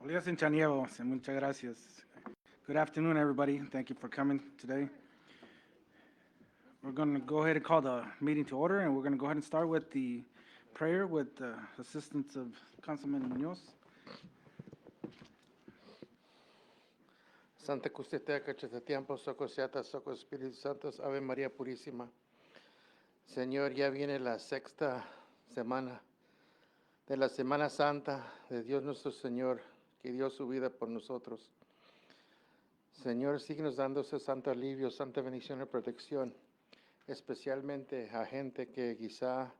Días en Chanievo, muchas gracias. Good afternoon, everybody. Thank you for coming today. We're going to go ahead and call the meeting to order, and we're going to go ahead and start with the prayer with the assistance of Councilman Munoz. Santa Custetea, Cachetatiampo, Soco Seata, Soco Espíritu Santos, Ave María Purísima. Señor, ya viene la sexta semana de la Semana Santa de Dios nuestro Señor, que dio su vida por nosotros. Señor, síguenos dando ese santo alivio, santa bendición y protección, especialmente a gente que quizá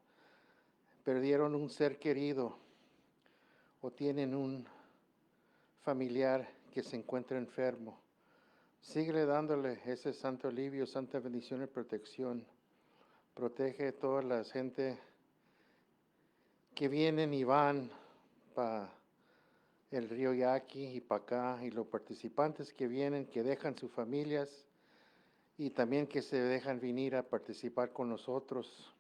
perdieron un ser querido o tienen un familiar que se encuentra enfermo. Síguele dándole ese santo alivio, santa bendición y protección. Protege a toda la gente que vienen y van para el río Yaqui y para acá, y los participantes que vienen, que dejan sus familias y también que se dejan venir a participar con nosotros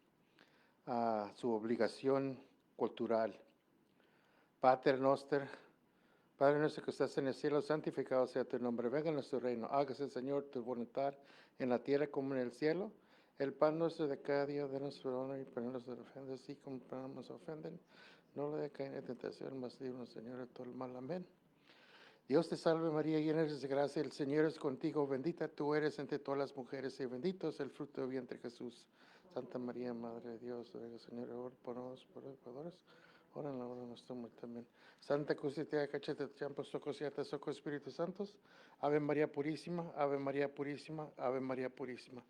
a su obligación cultural. Pater Noster, Padre nuestro que estás en el cielo, santificado sea tu nombre. Venga nuestro reino. Hágase, Señor, tu voluntad en la tierra como en el cielo. El pan nuestro de cada día, denos perdón y perdona nuestras ofensas, así como nos ofenden. No le dé caer en tentación, mas líbranos, Señor, de todo el mal. Amén. Dios te salve, María, llena eres de gracia. El Señor es contigo. Bendita tú eres entre todas las mujeres y bendito es el fruto de tu vientre, Jesús. Santa María, Madre de Dios, ruega, Señor, ora por nosotros, por los pecadores. Ahora en la hora de nuestra muerte. Amén. Santa Custetea, Cachete, Champo, Soco, Siata, Soco, Espíritu Santos. Ave María Purísima, Ave María Purísima, Ave María Purísima.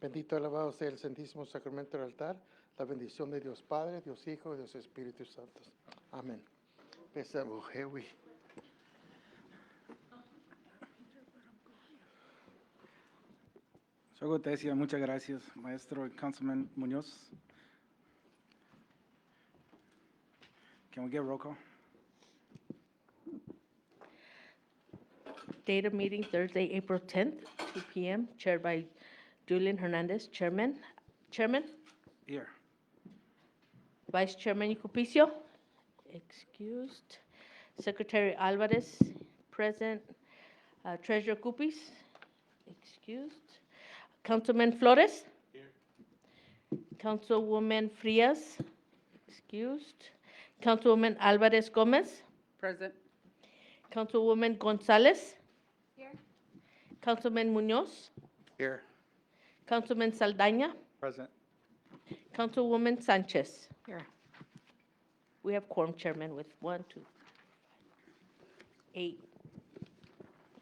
Bendito, alabado sea el Santísimo Sacramento del altar. La bendición de Dios Padre, Dios Hijo y Dios Espíritu Santo. Amén. Pesa, Bujewi. Sogo te decía, muchas gracias, Maestro Councilman Munoz. Can we get roll call? Date of meeting Thursday, April 10th, 2 p.m., chaired by Julian Hernandez, Chairman. Here. Vice Chairman Cupicio, excused. Secretary Alvarez, present. Treasurer Cupis, excused. Councilman Flores. Here. Councilwoman Frias, excused. Councilwoman Alvarez Gomez. Present. Councilwoman Gonzalez. Here. Councilman Munoz. Here. Councilman Saldaña. Present. Councilwoman Sanchez. Here. We have quorum, Chairman, with 1, 2, 8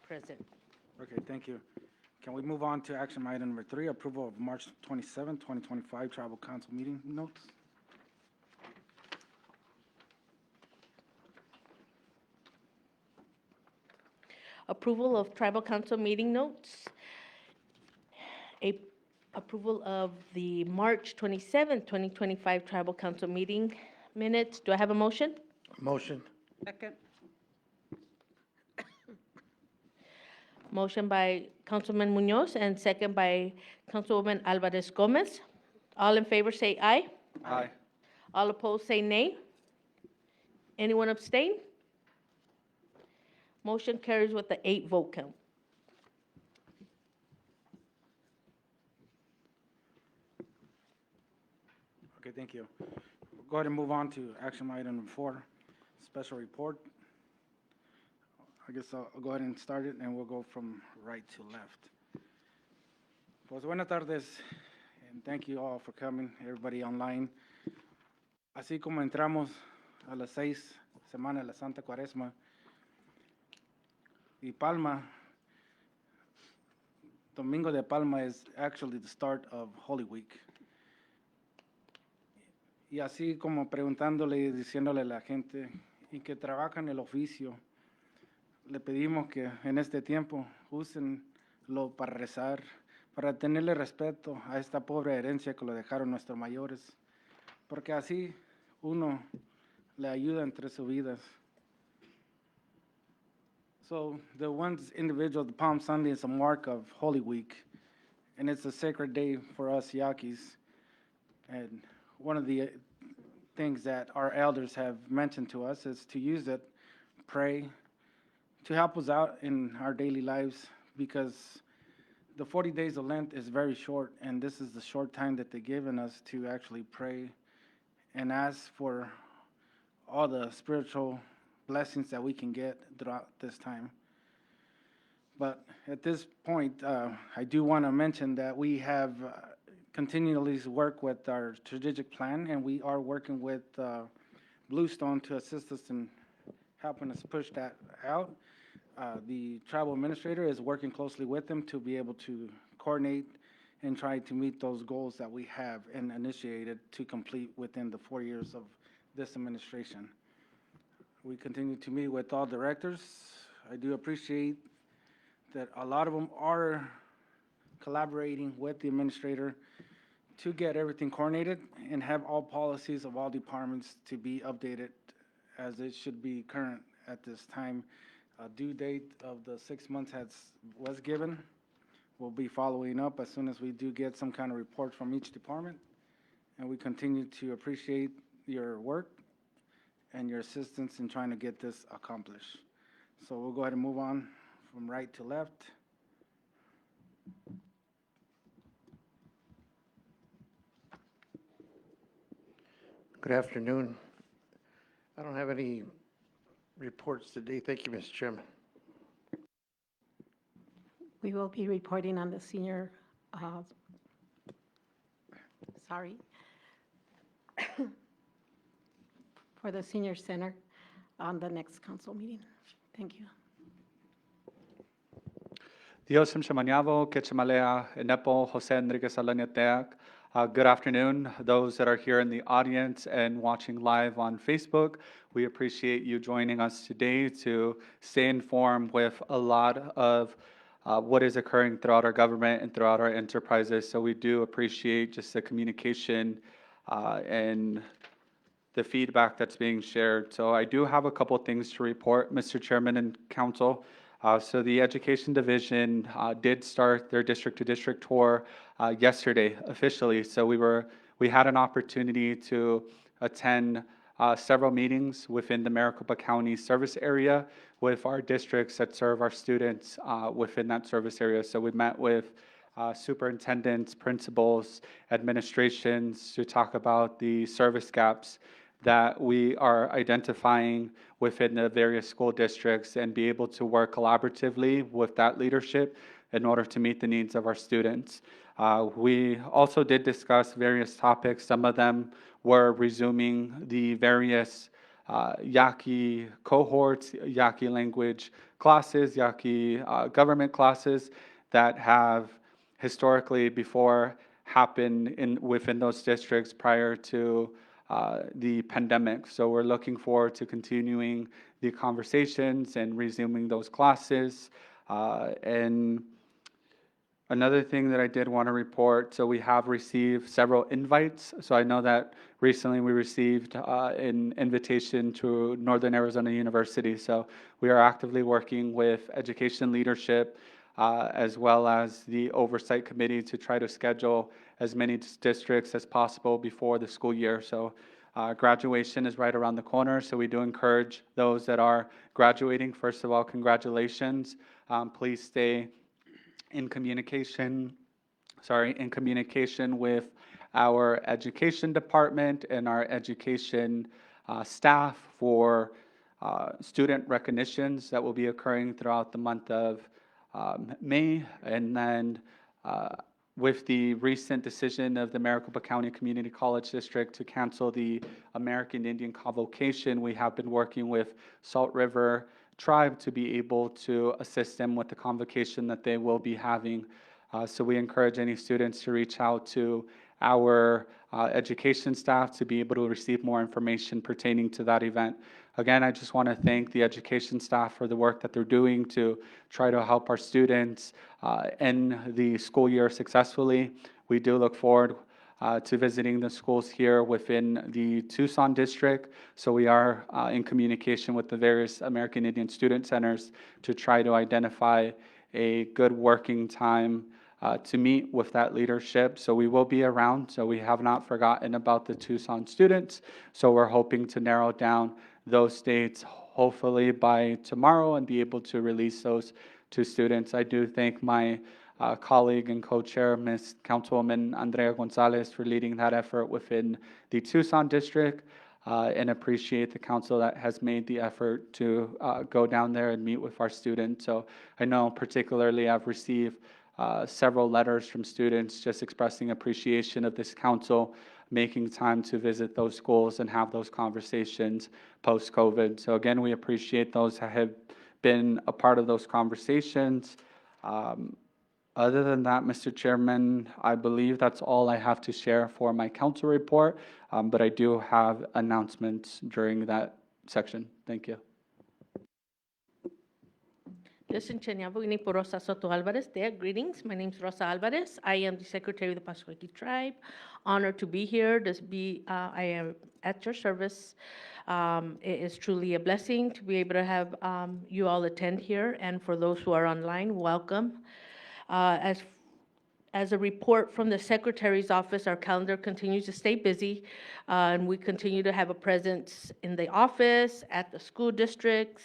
present. Okay, thank you. Can we move on to action item number 3, approval of March 27, 2025 Tribal Council meeting notes? Approval of Tribal Council meeting notes. Approval of the March 27, 2025 Tribal Council meeting minutes. Do I have a motion? Motion. Second. Motion by Councilman Munoz and second by Councilwoman Alvarez Gomez. All in favor say aye. Aye. All opposed say nay. Anyone abstain? Motion carries with the 8 vote count. Okay, thank you. We'll go ahead and move on to action item number 4, special report. I guess I'll go ahead and start it, and we'll go from right to left. Pues buenas tardes, and thank you all for coming, everybody online. Así como entramos a las 6 semanas de la Santa Cuaresma y Palma, Domingo de Palma is actually the start of Holy Week. Y así como preguntándole y diciéndole a la gente y que trabaja en el oficio, le pedimos que en este tiempo úsenlo para rezar, para tenerle respeto a esta pobre herencia que lo dejaron nuestros mayores, porque así uno le ayuda entre sus vidas. So the one individual, the Palm Sunday, is a mark of Holy Week, and it's a sacred day for us Yaquis. And one of the things that our elders have mentioned to us is to use it, pray, to help us out in our daily lives, because the 40 days of Lent is very short, and this is the short time that they've given us to actually pray and ask for all the spiritual blessings that we can get throughout this time. But at this point, I do want to mention that we have continually worked with our strategic plan, and we are working with Bluestone to assist us in helping us push that out. The tribal administrator is working closely with them to be able to coordinate and try to meet those goals that we have and initiated to complete within the 4 years of this administration. We continue to meet with all directors. I do appreciate that a lot of them are collaborating with the administrator to get everything coordinated and have all policies of all departments to be updated as it should be current at this time. A due date of the 6 months was given. We'll be following up as soon as we do get some kind of report from each department. And we continue to appreciate your work and your assistance in trying to get this accomplished. So we'll go ahead and move on from right to left. Good afternoon. I don't have any reports today. Thank you, Mr. Chairman. We will be reporting on the senior, sorry, for the senior center on the next council meeting. Thank you. Dios Mshamanyavo, Ketchamalea, Enepo, Jose Enriquez Alaniateac. Good afternoon, those that are here in the audience and watching live on Facebook. We appreciate you joining us today to stay informed with a lot of what is occurring throughout our government and throughout our enterprises. So we do appreciate just the communication and the feedback that's being shared. So I do have a couple things to report, Mr. Chairman and Council. So the Education Division did start their district-to-district tour yesterday officially. So we had an opportunity to attend several meetings within the Maricopa County service area with our districts that serve our students within that service area. So we met with superintendents, principals, administrations to talk about the service gaps that we are identifying within the various school districts and be able to work collaboratively with that leadership in order to meet the needs of our students. We also did discuss various topics. Some of them were resuming the various Yaqui cohorts, Yaqui language classes, Yaqui government classes that have historically before happened within those districts prior to the pandemic. So we're looking forward to continuing the conversations and resuming those classes. And another thing that I did want to report, so we have received several invites. So I know that recently we received an invitation to Northern Arizona University. So we are actively working with education leadership as well as the oversight committee to try to schedule as many districts as possible before the school year. So graduation is right around the corner. So we do encourage those that are graduating, first of all, congratulations. Please stay in communication with our education department and our education staff for student recognitions that will be occurring throughout the month of May. And then with the recent decision of the Maricopa County Community College District to cancel the American Indian Convocation, we have been working with Salt River Tribe to be able to assist them with the convocation that they will be having. So we encourage any students to reach out to our education staff to be able to receive more information pertaining to that event. Again, I just want to thank the education staff for the work that they're doing to try to help our students end the school year successfully. We do look forward to visiting the schools here within the Tucson district. So we are in communication with the various American Indian Student Centers to try to identify a good working time to meet with that leadership. So we will be around. So we have not forgotten about the Tucson students. So we're hoping to narrow down those dates hopefully by tomorrow and be able to release those to students. I do thank my colleague and co-chair, Ms. Councilwoman Andrea Gonzalez, for leading that effort within the Tucson district, and appreciate the council that has made the effort to go down there and meet with our students. So I know particularly I've received several letters from students just expressing appreciation of this council making time to visit those schools and have those conversations post-COVID. So again, we appreciate those that have been a part of those conversations. Other than that, Mr. Chairman, I believe that's all I have to share for my council report, but I do have announcements during that section. Thank you. Listen, Chenyavugini por Rosa Soto Alvarez there. Greetings. My name is Rosa Alvarez. I am the Secretary of the Pascua Yaqui Tribe. Honored to be here. I am at your service. It is truly a blessing to be able to have you all attend here. And for those who are online, welcome. As a report from the Secretary's office, our calendar continues to stay busy, and we continue to have a presence in the office, at the school districts,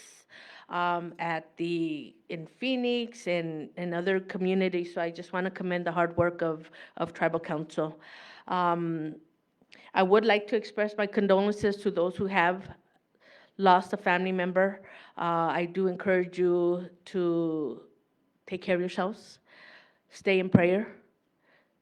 in Phoenix and other communities. So I just want to commend the hard work of Tribal Council. I would like to express my condolences to those who have lost a family member. I do encourage you to take care of yourselves, stay in prayer,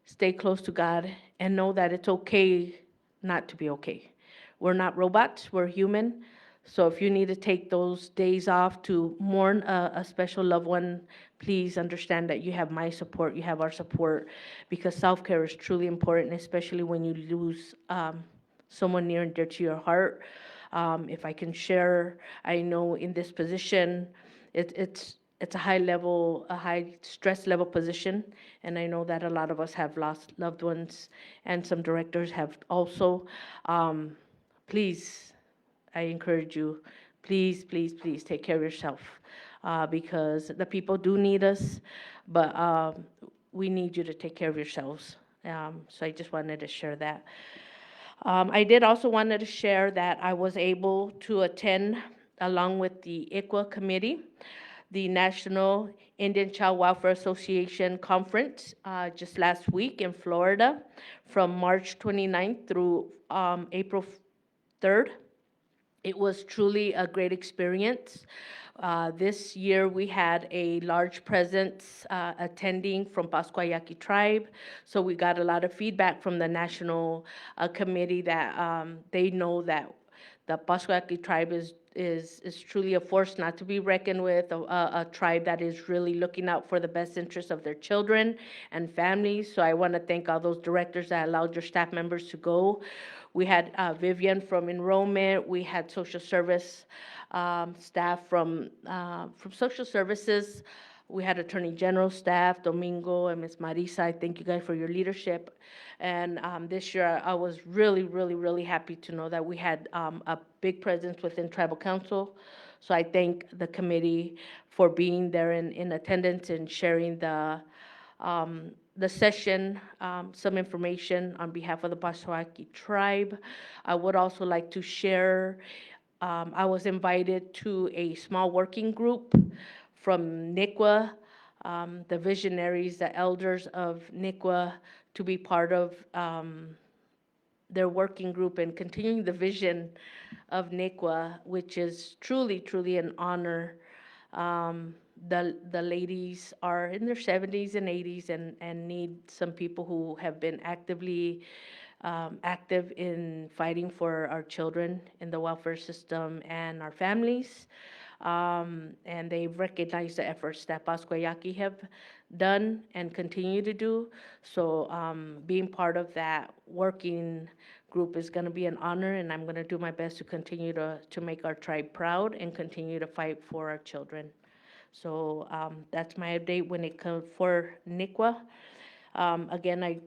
stay close to God, and know that it's okay not to be okay. We're not robots, we're human. So if you need to take those days off to mourn a special loved one, please understand that you have my support, you have our support, because self-care is truly important, especially when you lose someone near and dear to your heart. If I can share, I know in this position, it's a high stress level position, and I know that a lot of us have lost loved ones, and some directors have also. Please, I encourage you, please, please, please take care of yourself, because the people do need us, but we need you to take care of yourselves. So I just wanted to share that. I did also wanted to share that I was able to attend, along with the ICWA committee, the National Indian Child Welfare Association Conference just last week in Florida from March 29th through April 3rd. It was truly a great experience. This year we had a large presence attending from Pascua Yaqui tribe, so we got a lot of feedback from the national committee that they know that the Pascua Yaqui tribe is truly a force not to be reckoned with, a tribe that is really looking out for the best interests of their children and families. So I want to thank all those directors that allowed your staff members to go. We had Vivian from enrollment. We had social service staff from social services. We had Attorney General staff, Domingo and Ms. Marisa. I thank you guys for your leadership. And this year, I was really, really, really happy to know that we had a big presence within Tribal Council. So I thank the committee for being there in attendance and sharing the session, some information on behalf of the Pascua Yaqui tribe. I would also like to share, I was invited to a small working group from NICWA, the visionaries, the elders of NICWA, to be part of their working group and continuing the vision of NICWA, which is truly, truly an honor. The ladies are in their 70s and 80s and need some people who have been active in fighting for our children in the welfare system and our families. And they've recognized the efforts that Pascua Yaqui have done and continue to do. So being part of that working group is going to be an honor, and I'm going to do my best to continue to make our tribe proud and continue to fight for our children. So that's my update when it comes for NICWA. Again, I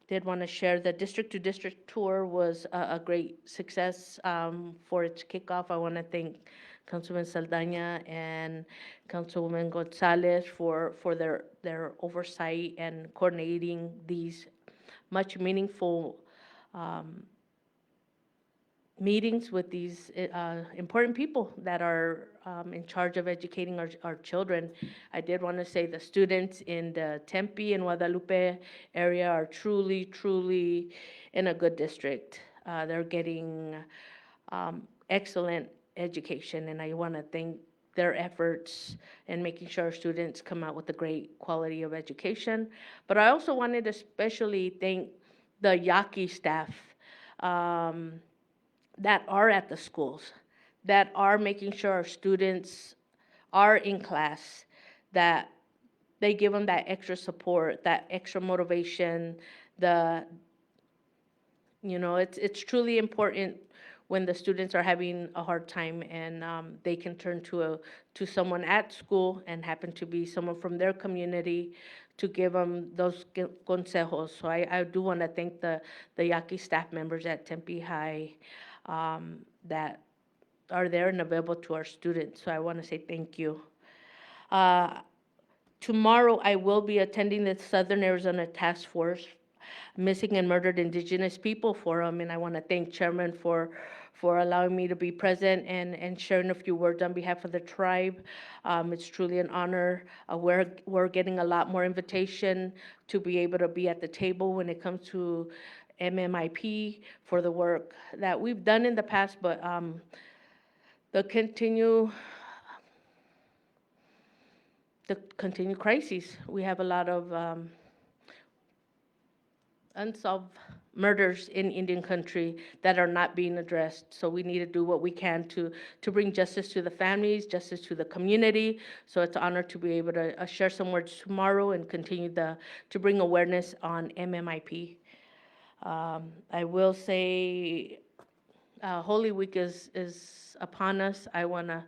did want to share the district-to-district tour was a great success for its kickoff. I want to thank Councilman Saldana and Councilwoman Gonzalez for their oversight and coordinating these much meaningful meetings with these important people that are in charge of educating our children. I did want to say the students in the Tempe and Guadalupe area are truly, truly in a good district. They're getting excellent education, and I want to thank their efforts in making sure our students come out with a great quality of education. But I also wanted to especially thank the Yaqui staff that are at the schools, that are making sure our students are in class, that they give them that extra support, that extra motivation, it's truly important when the students are having a hard time and they can turn to someone at school and happen to be someone from their community to give them those consejos. So I do want to thank the Yaqui staff members at Tempe High that are there and available to our students. So I want to say thank you. Tomorrow, I will be attending the Southern Arizona Task Force Missing and Murdered Indigenous People Forum, and I want to thank Chairman for allowing me to be present and sharing a few words on behalf of the tribe. It's truly an honor. We're getting a lot more invitation to be able to be at the table when it comes to MMIP for the work that we've done in the past, but the continued crises. We have a lot of unsolved murders in Indian country that are not being addressed. So we need to do what we can to bring justice to the families, justice to the community. So it's an honor to be able to share some words tomorrow and continue to bring awareness on MMIP. I will say Holy Week is upon us. I want to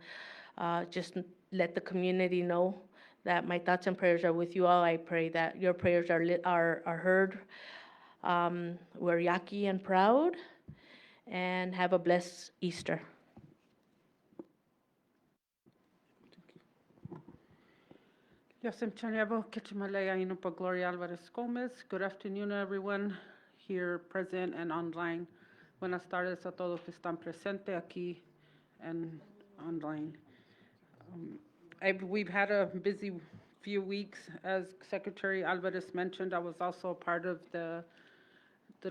just let the community know that my thoughts and prayers are with you all. I pray that your prayers are heard. We're Yaqui and proud, and have a blessed Easter. Yosem Chanyabo, Kichimalaya Inupa Gloria Alvarez Gomez. Good afternoon, everyone here present and online. Buenas tardes a todos que están presentes aquí and online. We've had a busy few weeks. As Secretary Alvarez mentioned, I was also a part of the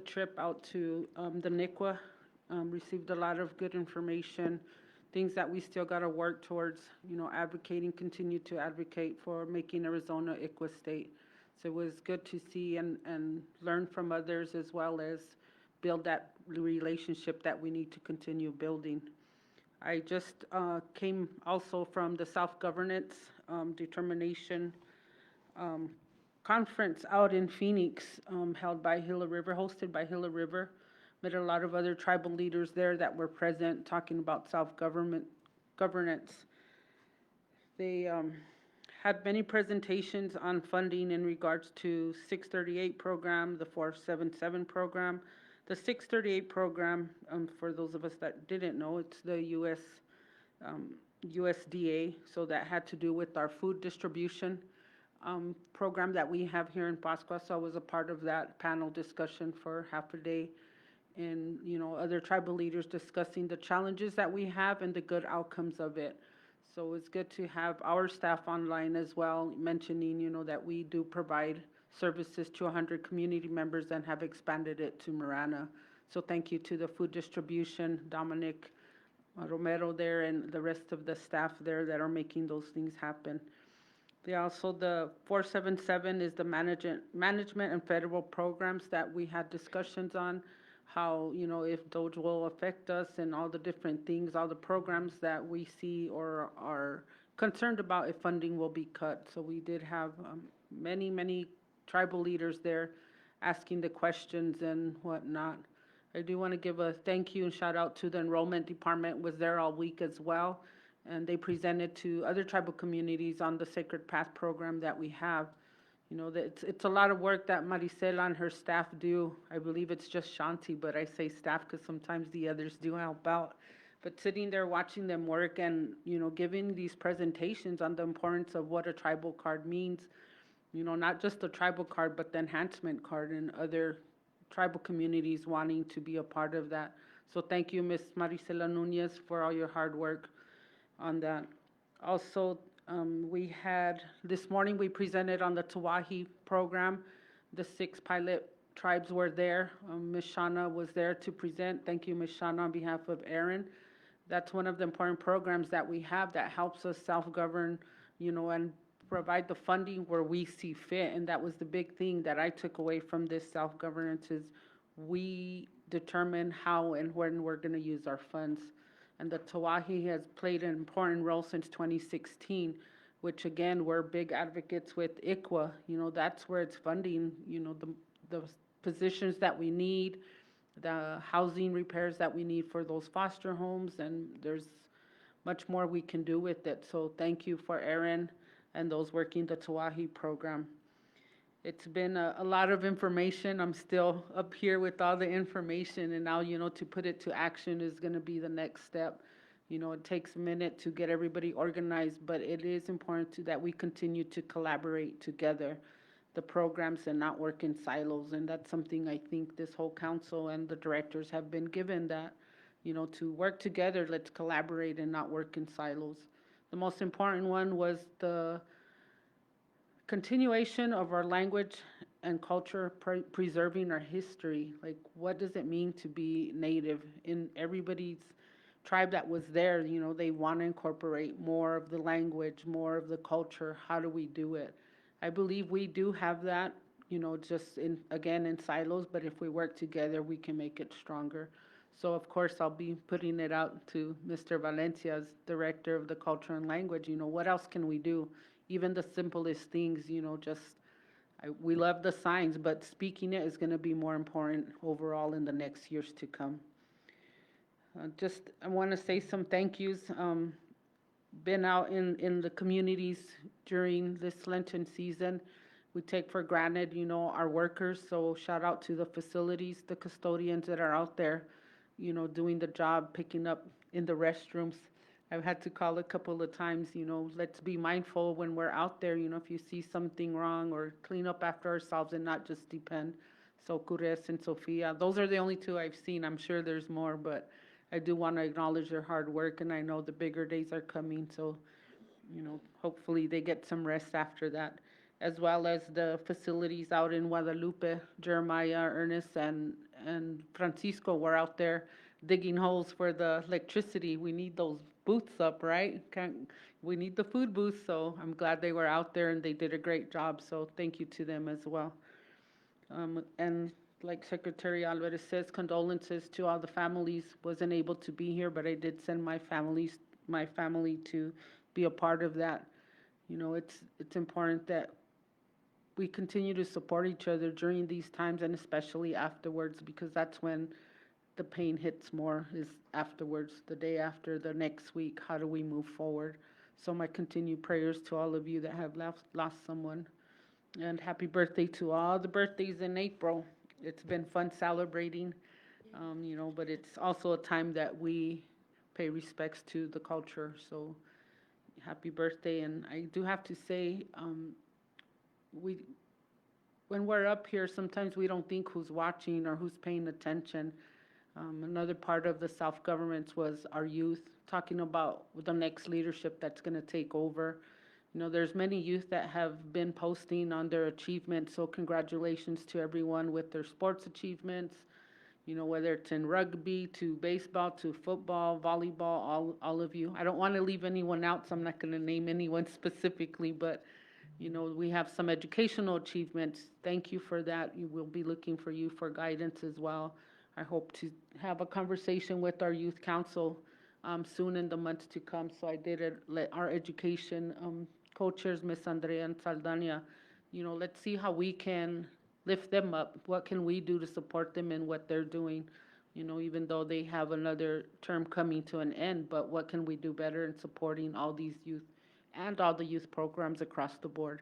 trip out to the NICWA. Received a lot of good information, things that we still got to work towards, continue to advocate for making Arizona ICWA state. So it was good to see and learn from others, as well as build that relationship that we need to continue building. I just came also from the Self-Governance Determination conference out in Phoenix, hosted by Gila River. Met a lot of other tribal leaders there that were present, talking about governance. They had many presentations on funding in regards to 638 program, the 477 program. The 638 program, for those of us that didn't know, it's the USDA, so that had to do with our food distribution program that we have here in Pascua. So I was a part of that panel discussion for half a day, and other tribal leaders discussing the challenges that we have and the good outcomes of it. So it's good to have our staff online as well, mentioning that we do provide services to 100 community members and have expanded it to Marana. So thank you to the food distribution, Dominic Romero there, and the rest of the staff there that are making those things happen. The 477 is the management and federal programs that we had discussions on, how, if those will affect us and all the different things, all the programs that we see or are concerned about if funding will be cut. So we did have many tribal leaders there asking the questions and whatnot. I do want to give a thank you and shout out to the enrollment department, was there all week as well. And they presented to other tribal communities on the Sacred Path program that we have. It's a lot of work that Maricela and her staff do. I believe it's just Shanti, but I say staff because sometimes the others do help out. But sitting there watching them work and, giving these presentations on the importance of what a tribal card means, not just the tribal card, but the enhancement card, and other tribal communities wanting to be a part of that. So thank you, Ms. Maricela Nunez, for all your hard work on that. Also, this morning we presented on the Tawahi program. The 6 pilot tribes were there. Ms. Shana was there to present. Thank you, Ms. Shana, on behalf of Aaron. That's one of the important programs that we have that helps us self-govern, and provide the funding where we see fit. And that was the big thing that I took away from this self-governance is we determine how and when we're going to use our funds. And the Tawahi has played an important role since 2016, which again, we're big advocates with ICWA. That's where it's funding, the positions that we need, the housing repairs that we need for those foster homes, and there's much more we can do with it. So thank you for Aaron and those working the Tawahi program. It's been a lot of information. I'm still up here with all the information, and now, to put it to action is going to be the next step. It takes a minute to get everybody organized, but it is important that we continue to collaborate together, the programs, and not work in silos. And that's something I think this whole council and the directors have been given, that, to work together, let's collaborate and not work in silos. The most important one was the continuation of our language and culture, preserving our history. Like, what does it mean to be Native? In everybody's tribe that was there, they want to incorporate more of the language, more of the culture. How do we do it? I believe we do have that, just in silos, but if we work together, we can make it stronger. So of course, I'll be putting it out to Mr. Valencia as Director of the Culture and Language. What else can we do? Even the simplest things, we love the signs, but speaking it is going to be more important overall in the next years to come. I want to say some thank yous. Been out in the communities during this Lenten season. We take for granted, our workers. So shout out to the facilities, the custodians that are out there, doing the job, picking up in the restrooms. I've had to call a couple of times, let's be mindful when we're out there, if you see something wrong, or clean up after ourselves and not just depend. So Cures and Sofia, those are the only 2 I've seen. I'm sure there's more, but I do want to acknowledge their hard work, and I know the bigger days are coming, so, hopefully they get some rest after that. As well as the facilities out in Guadalupe, Jeremiah, Ernest, and Francisco were out there digging holes for the electricity. We need those booths up, right? We need the food booths, so I'm glad they were out there and they did a great job, so thank you to them as well. And like Secretary Alvarez says, condolences to all the families. Wasn't able to be here, but I did send my family to be a part of that. It's important that we continue to support each other during these times, and especially afterwards, because that's when the pain hits more, is afterwards, the day after, the next week. How do we move forward? So my continued prayers to all of you that have lost someone. And happy birthday to all the birthdays in April. It's been fun celebrating, but it's also a time that we pay respects to the culture. So happy birthday. And I do have to say, when we're up here, sometimes we don't think who's watching or who's paying attention. Another part of the self-governance was our youth, talking about the next leadership that's going to take over. There's many youth that have been posting on their achievements, so congratulations to everyone with their sports achievements, whether it's in rugby, to baseball, to football, volleyball, all of you. I don't want to leave anyone out, so I'm not going to name anyone specifically, but, we have some educational achievements. Thank you for that. We'll be looking for you for guidance as well. I hope to have a conversation with our youth council soon in the months to come. So I did let our education co-chairs, Ms. Andrea and Saldana, let's see how we can lift them up. What can we do to support them in what they're doing? Even though they have another term coming to an end, but what can we do better in supporting all these youth and all the youth programs across the board?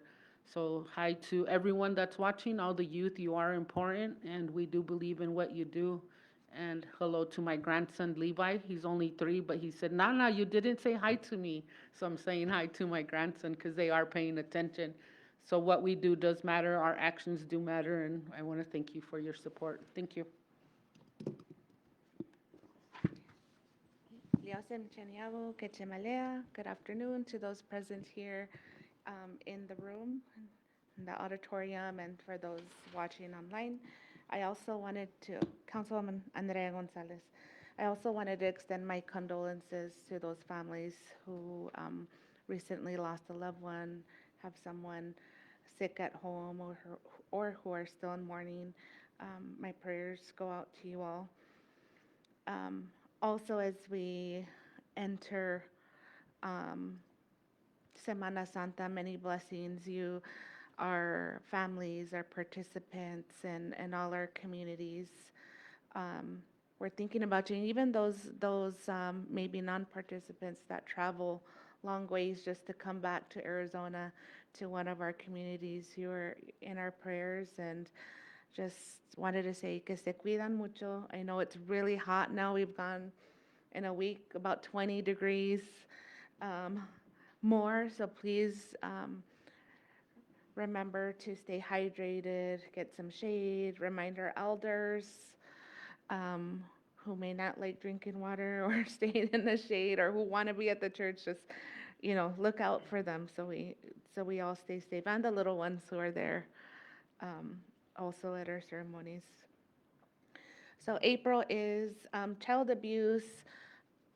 So hi to everyone that's watching, all the youth, you are important, and we do believe in what you do. And hello to my grandson, Levi. He's only 3, but he said, Nana, you didn't say hi to me. So I'm saying hi to my grandson because they are paying attention. So what we do does matter. Our actions do matter, and I want to thank you for your support. Thank you. Yasem Chaniabo, Quechemalea. Good afternoon to those present here in the room, in the auditorium, and for those watching online. I also wanted to, Councilwoman Andrea Gonzalez, I also wanted to extend my condolences to those families who recently lost a loved one, have someone sick at home, or who are still in mourning. My prayers go out to you all. Also, as we enter Semana Santa, many blessings. You, our families, our participants, and all our communities. We're thinking about you, and even those maybe non-participants that travel long ways just to come back to Arizona, to one of our communities. You are in our prayers, and just wanted to say que se cuidan mucho. I know it's really hot now. We've gone in a week about 20 degrees more, so please remember to stay hydrated, get some shade, remind our elders who may not like drinking water or staying in the shade, or who want to be at the church, just, look out for them so we all stay safe, and the little ones who are there also at our ceremonies. So April is Child Abuse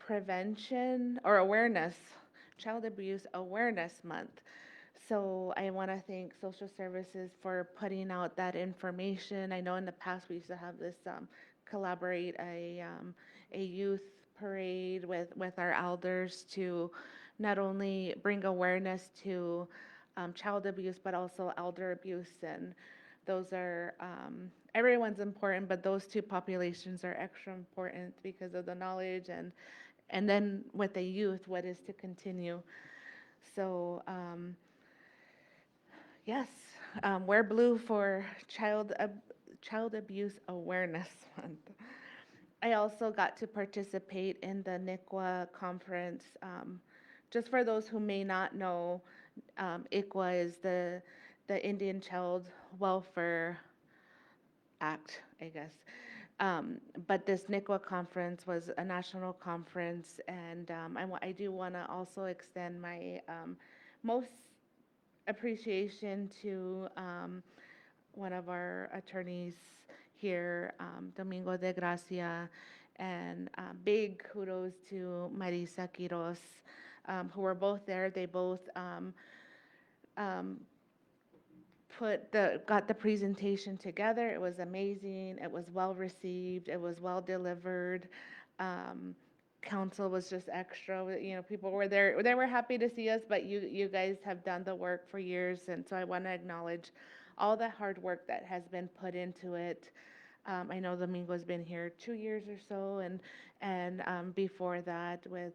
Prevention or Awareness, Child Abuse Awareness Month. So I want to thank social services for putting out that information. I know in the past we used to have this collaborate a youth parade with our elders to not only bring awareness to child abuse, but also elder abuse. And those are, everyone's important, but those two populations are extra important because of the knowledge, and then with the youth, what is to continue. So, yes, wear blue for Child Abuse Awareness Month. I also got to participate in the NICWA conference. Just for those who may not know, ICWA is the Indian Child Welfare Act, I guess. But this NICWA conference was a national conference, and I do want to also extend my most appreciation to one of our attorneys here, Domingo de Gracia, and big kudos to Marisa Quiros, who were both there. They both got the presentation together. It was amazing. It was well received. It was well delivered. Council was just extra. People were there. They were happy to see us, but you guys have done the work for years, and so I want to acknowledge all the hard work that has been put into it. I know Domingo's been here 2 years or so, and before that with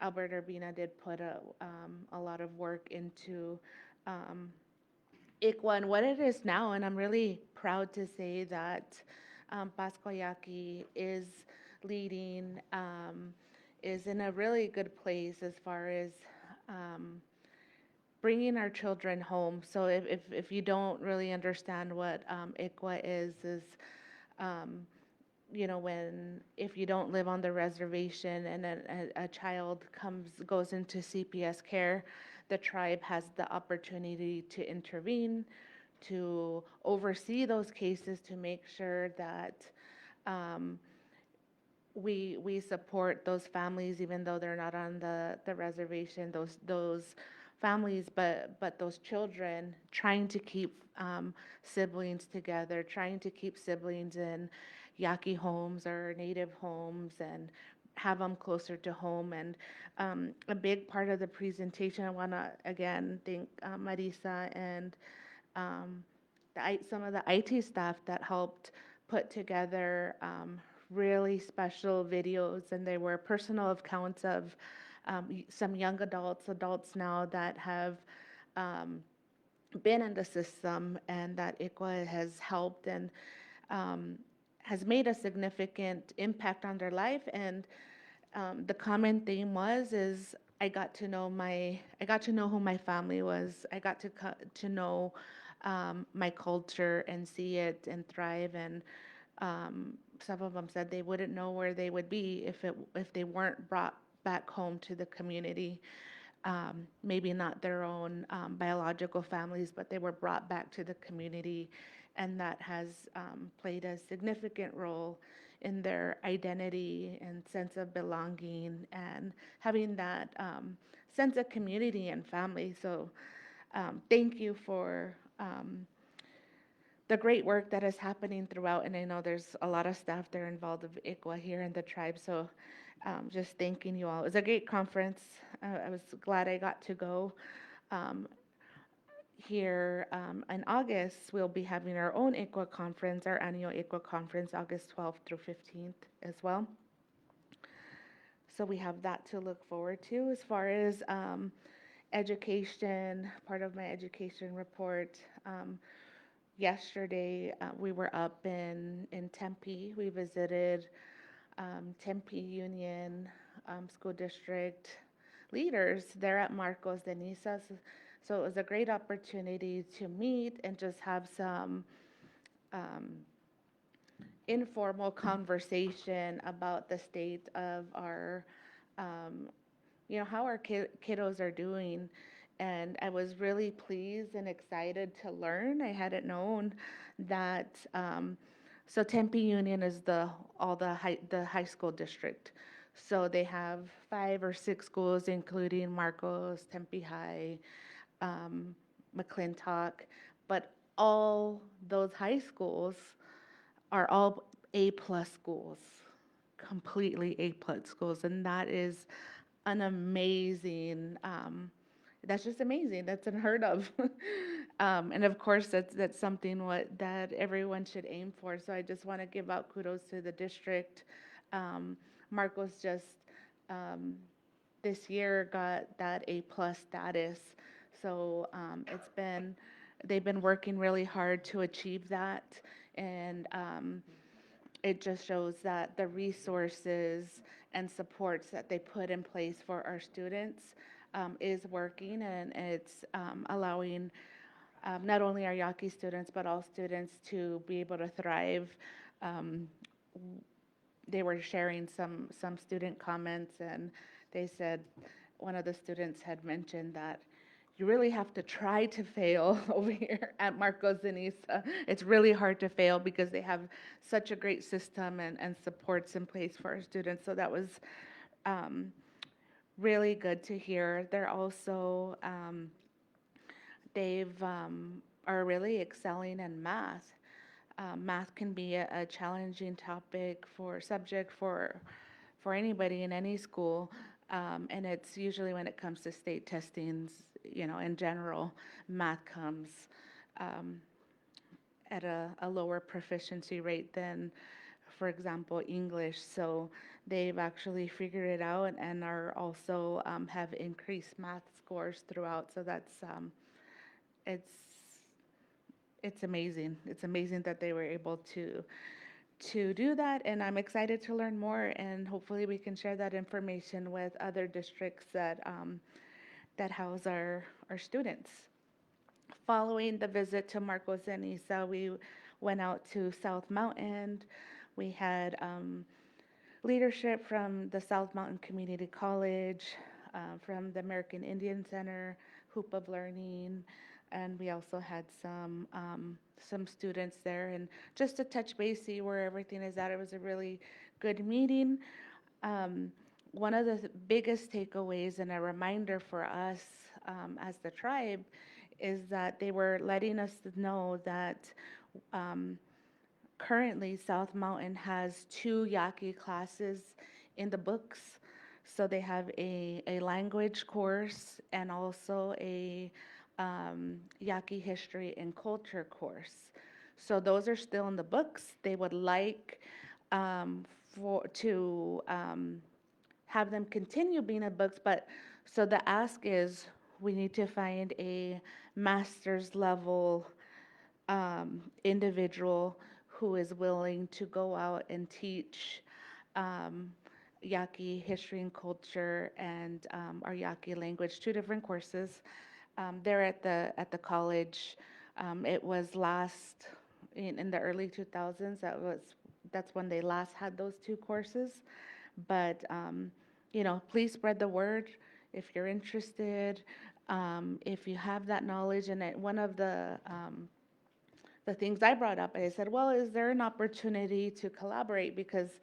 Albert Urbina did put a lot of work into ICWA and what it is now, and I'm really proud to say that Pascua Yaqui is leading, is in a really good place as far as bringing our children home. So if you don't really understand what ICWA is if you don't live on the reservation and a child goes into CPS care, the tribe has the opportunity to intervene, to oversee those cases, to make sure that we support those families, even though they're not on the reservation, those families, but those children, trying to keep siblings together, trying to keep siblings in Yaqui homes or native homes, and have them closer to home. And a big part of the presentation, I want to again thank Marisa and some of the IT staff that helped put together really special videos, and they were personal accounts of some young adults now that have been in the system, and that ICWA has helped and has made a significant impact on their life. And the common theme is I got to know who my family was. I got to know my culture and see it and thrive. And some of them said they wouldn't know where they would be if they weren't brought back home to the community. Maybe not their own biological families, but they were brought back to the community, and that has played a significant role in their identity and sense of belonging and having that sense of community and family. So thank you for the great work that is happening throughout, and I know there's a lot of staff that are involved of ICWA here in the tribe, so just thanking you all. It was a great conference. I was glad I got to go. Um, Here in August, we'll be having our own ICWA conference, our annual ICWA conference, August 12th through 15th as well. So we have that to look forward to. As far as education, part of my education report, yesterday we were up in Tempe. We visited Tempe Union School District leaders there at Marcos de Niza. So it was a great opportunity to meet and just have some informal conversation about the state of our, how our kiddos are doing. And I was really pleased and excited to learn. I hadn't known that. So Tempe Union is the high school district. So they have 5 or 6 schools, including Marcos, Tempe High, McClintock, but all those high schools are all A-plus schools, completely A-plus schools, and that is an amazing. That's just amazing. That's unheard of. And of course, that's something that everyone should aim for. So I just want to give out kudos to the district. Marcos just this year got that A-plus status. So they've been working really hard to achieve that. And it just shows that the resources and supports that they put in place for our students is working, and it's allowing not only our Yaqui students, but all students to be able to thrive. They were sharing some student comments, and they said, one of the students had mentioned that you really have to try to fail over here at Marcos de Niza. It's really hard to fail because they have such a great system and supports in place for our students. So that was really good to hear. They're also, are really excelling in math. Math can be a challenging subject for anybody in any school. And it's usually when it comes to state testings, in general, math comes at a lower proficiency rate than, for example, English. So they've actually figured it out and are also have increased math scores throughout. So that's it's amazing. It's amazing that they were able to do that, and I'm excited to learn more, and hopefully we can share that information with other districts that house our students. Following the visit to Marcos de Niza, we went out to South Mountain. We had leadership from the South Mountain Community College, from the American Indian Center, Hoop of Learning, and we also had some students there, and just to touch base, see where everything is at. It was a really good meeting. One of the biggest takeaways and a reminder for us as the tribe is that they were letting us know that currently South Mountain has 2 Yaqui classes in the books. So they have a language course and also a Yaqui history and culture course. So those are still in the books. They would like to have them continue being in books, but so the ask is we need to find a master's level individual who is willing to go out and teach Yaqui history and culture and our Yaqui language, 2 different courses. There at the college, it was in the early 2000s. That was that's when they last had those two courses. But, please spread the word if you're interested, if you have that knowledge. And one of the things I brought up, I said, well, is there an opportunity to collaborate? Because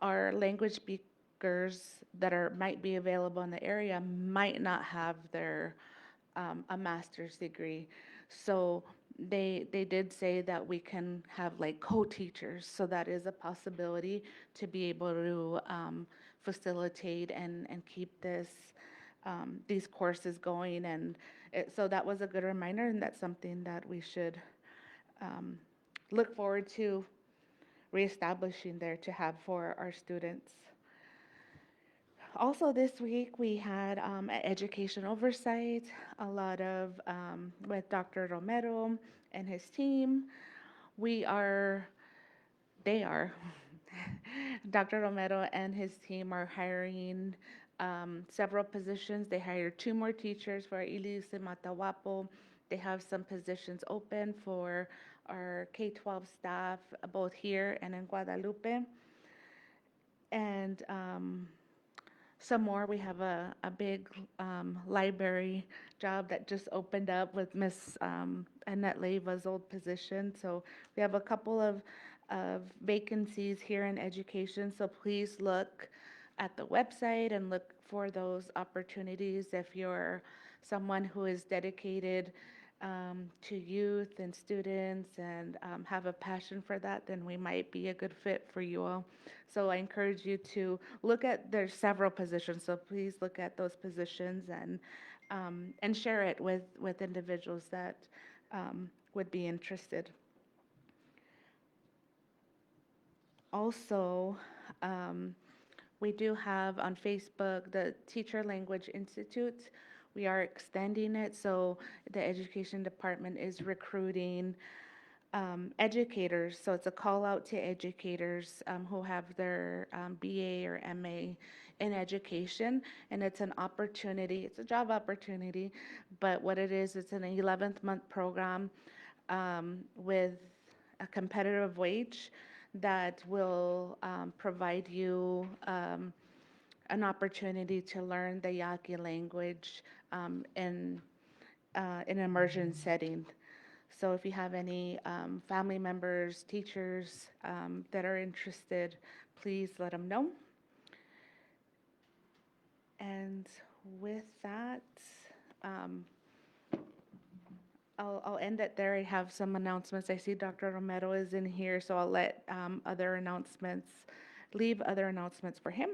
our language speakers that might be available in the area might not have a master's degree. So they did say that we can have like co-teachers, so that is a possibility to be able to facilitate and keep these courses going. And so that was a good reminder, and that's something that we should look forward to reestablishing there to have for our students. Also, this week we had education oversight, a lot of with Dr. Romero and his team. They are, Dr. Romero and his team are hiring several positions. They hired 2 more teachers for Ilis and Matawapo. They have some positions open for our K-12 staff, both here and in Guadalupe. And some more. We have a big library job that just opened up with Miss Annette Leiva's old position. So we have a couple of vacancies here in education. So please look at the website and look for those opportunities. If you're someone who is dedicated to youth and students and have a passion for that, then we might be a good fit for you all. So I encourage you to look at, there's several positions, so please look at those positions and share it with individuals that would be interested. Also, we do have on Facebook the Teacher Language Institute. We are extending it, so the education department is recruiting educators. So it's a call out to educators who have their BA or MA in education, and it's an opportunity, it's a job opportunity, but what it is, it's an 11th month program with a competitive wage that will provide you an opportunity to learn the Yaqui language in an immersion setting. So if you have any family members, teachers that are interested, please let them know. And with that, I'll end it there. I have some announcements. I see Dr. Romero is in here, so I'll let leave other announcements for him.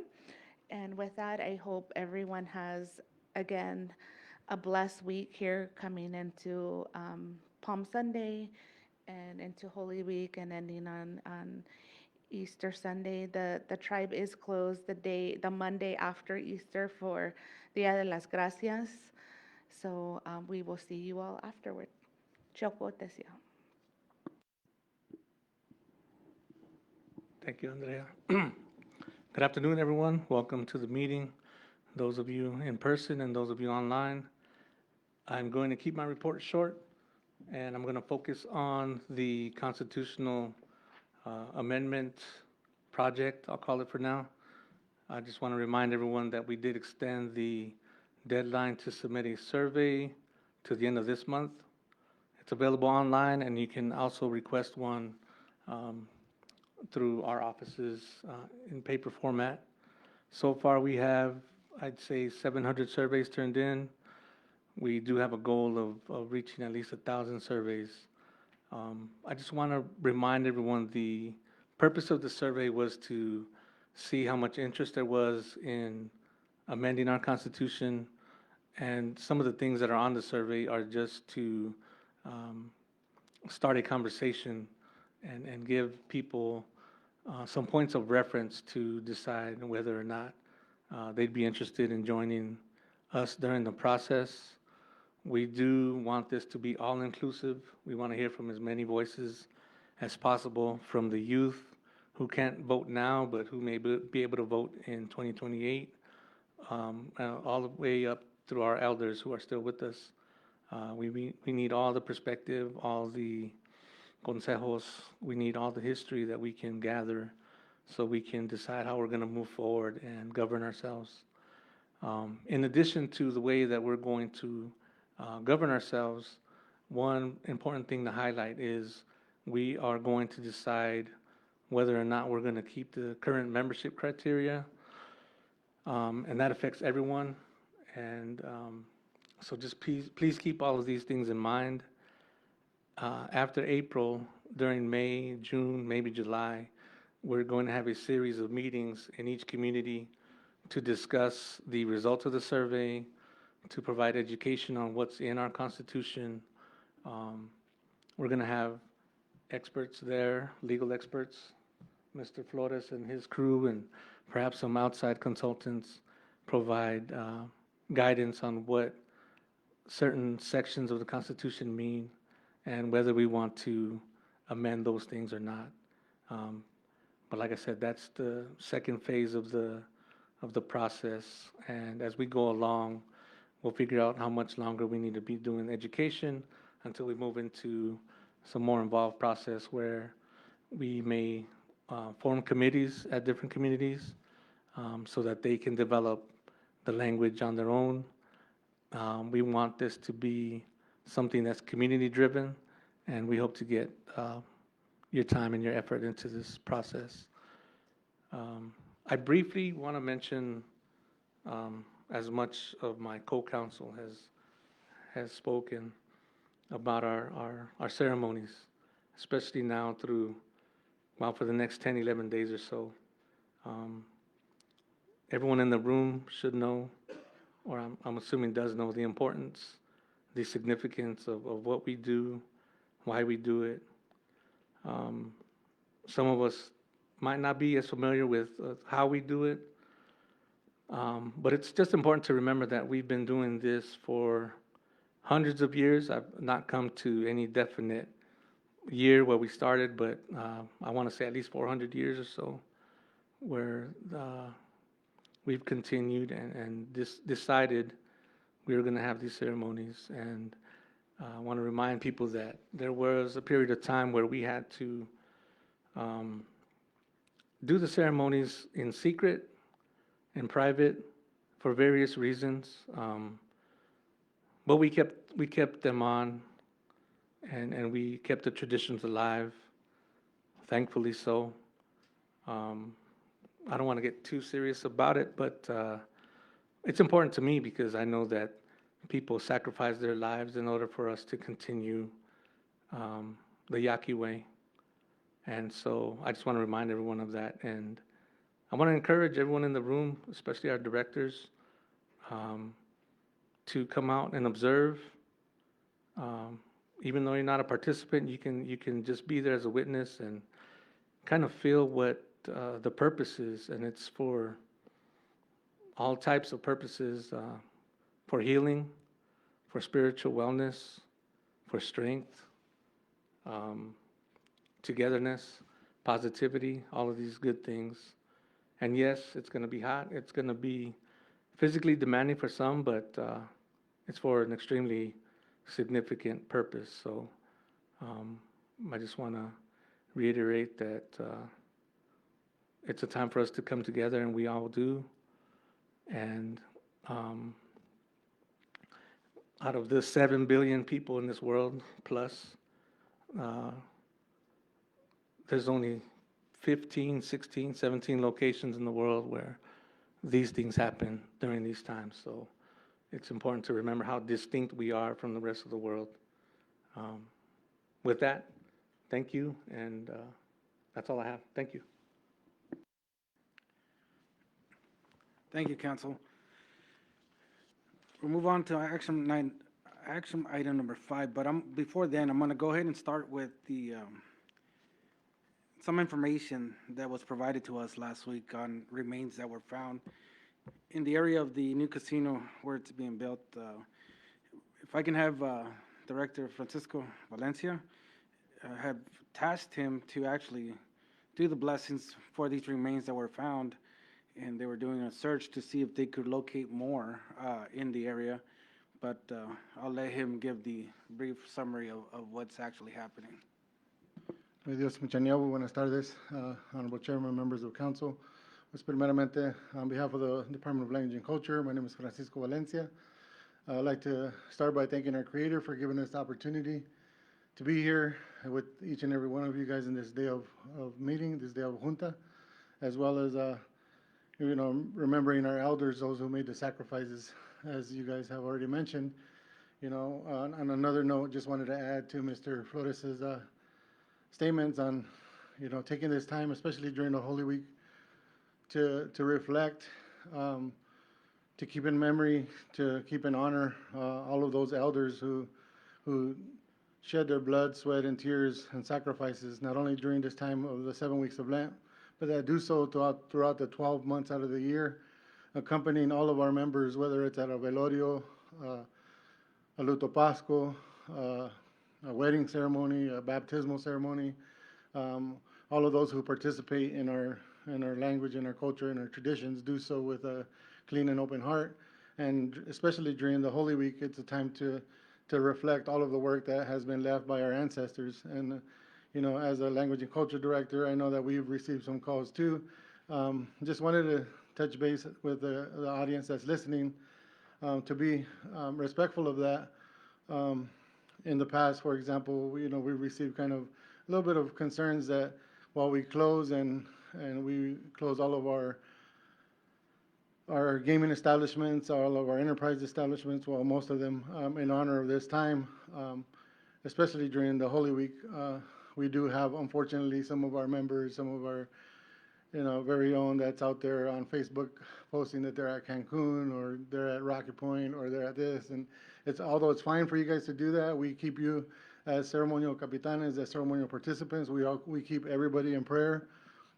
And with that, I hope everyone has, again, a blessed week here coming into Palm Sunday and into Holy Week and ending on Easter Sunday. The tribe is closed the Monday after Easter for Dia de las Gracias. So we will see you all afterward. Choco Tesia. Thank you, Andrea. Good afternoon, everyone. Welcome to the meeting. Those of you in person and those of you online. I'm going to keep my report short, and I'm going to focus on the constitutional amendment project, I'll call it for now. I just want to remind everyone that we did extend the deadline to submit a survey to the end of this month. It's available online, and you can also request one through our offices in paper format. So far, we have, I'd say, 700 surveys turned in. We do have a goal of reaching at least 1,000 surveys. I just want to remind everyone the purpose of the survey was to see how much interest there was in amending our Constitution, and some of the things that are on the survey are just to start a conversation and give people some points of reference to decide whether or not they'd be interested in joining us during the process. We do want this to be all-inclusive. We want to hear from as many voices as possible, from the youth who can't vote now but who may be able to vote in 2028, all the way up through our elders who are still with us. We need all the perspective, all the consejos. We need all the history that we can gather so we can decide how we're going to move forward and govern ourselves. In addition to the way that we're going to govern ourselves, one important thing to highlight is we are going to decide whether or not we're going to keep the current membership criteria, and that affects everyone. And so just please keep all of these things in mind. After April, during May, June, maybe July, we're going to have a series of meetings in each community to discuss the results of the survey, to provide education on what's in our Constitution. We're going to have experts there, legal experts, Mr. Flores and his crew, and perhaps some outside consultants provide guidance on what certain sections of the Constitution mean and whether we want to amend those things or not. But like I said, that's the second phase of the process. And as we go along, we'll figure out how much longer we need to be doing education until we move into some more involved process where we may form committees at different communities so that they can develop the language on their own. We want this to be something that's community-driven, and we hope to get your time and your effort into this process. I briefly want to mention, as much of my co-counsel has spoken about our ceremonies, especially now through, well, for the next 10, 11 days or so. Everyone in the room should know, or I'm assuming does know, the importance, the significance of what we do, why we do it. Some of us might not be as familiar with how we do it, but it's just important to remember that we've been doing this for hundreds of years. I've not come to any definite year where we started, but I want to say at least 400 years or so, where we've continued and decided we were going to have these ceremonies. And I want to remind people that there was a period of time where we had to do the ceremonies in secret, in private, for various reasons. But we kept them on, and we kept the traditions alive, thankfully so. I don't want to get too serious about it, but it's important to me because I know that people sacrifice their lives in order for us to continue the Yaqui way. And so I just want to remind everyone of that. And I want to encourage everyone in the room, especially our directors, to come out and observe. Even though you're not a participant, you can just be there as a witness and kind of feel what the purpose is. And it's for all types of purposes, for healing, for spiritual wellness, for strength, togetherness, positivity, all of these good things. And yes, it's going to be hot. It's going to be physically demanding for some, but it's for an extremely significant purpose. So I just want to reiterate that it's a time for us to come together, and we all do. And out of the 7 billion people in this world plus, there's only 15, 16, 17 locations in the world where these things happen during these times. So it's important to remember how distinct we are from the rest of the world. With that, thank you, and that's all I have. Thank you. Thank you, Council. We'll move on to action item number 5, but before then, I'm going to go ahead and start with the some information that was provided to us last week on remains that were found in the area of the new casino where it's being built. If I can have Director Francisco Valencia, have tasked him to actually do the blessings for these remains that were found, and they were doing a search to see if they could locate more in the area. But I'll let him give the brief summary of what's actually happening. Dios Michaniabu, buenas tardes, Honorable Chairman, members of council. Pues primeramente, on behalf of the Department of Language and Culture, my name is Francisco Valencia. I'd like to start by thanking our Creator for giving us the opportunity to be here with each and every one of you guys in this day of meeting, this day of junta, as well as, remembering our elders, those who made the sacrifices, as you guys have already mentioned. On another note, just wanted to add to Mr. Flores's statements on, taking this time, especially during the Holy Week, to reflect, to keep in memory, to keep in honor all of those elders who shed their blood, sweat, and tears and sacrifices, not only during this time of the 7 weeks of Lent, but that do so throughout the 12 months out of the year, accompanying all of our members, whether it's at a velorio, a luto pasco, a wedding ceremony, a baptismal ceremony, all of those who participate in our language, in our culture, and our traditions do so with a clean and open heart. And especially during the Holy Week, it's a time to reflect all of the work that has been left by our ancestors. And, as a language and culture director, I know that we've received some calls too. Just wanted to touch base with the audience that's listening, to be respectful of that. In the past, for example, we received kind of a little bit of concerns that while we close and we close all of our gaming establishments, all of our enterprise establishments, well, most of them in honor of this time, especially during the Holy Week, we do have, unfortunately, some of our members, some of our very own that's out there on Facebook posting that they're at Cancun or they're at Rocky Point or they're at this. And although it's fine for you guys to do that, we keep you as ceremonial capitanes, as ceremonial participants. We keep everybody in prayer,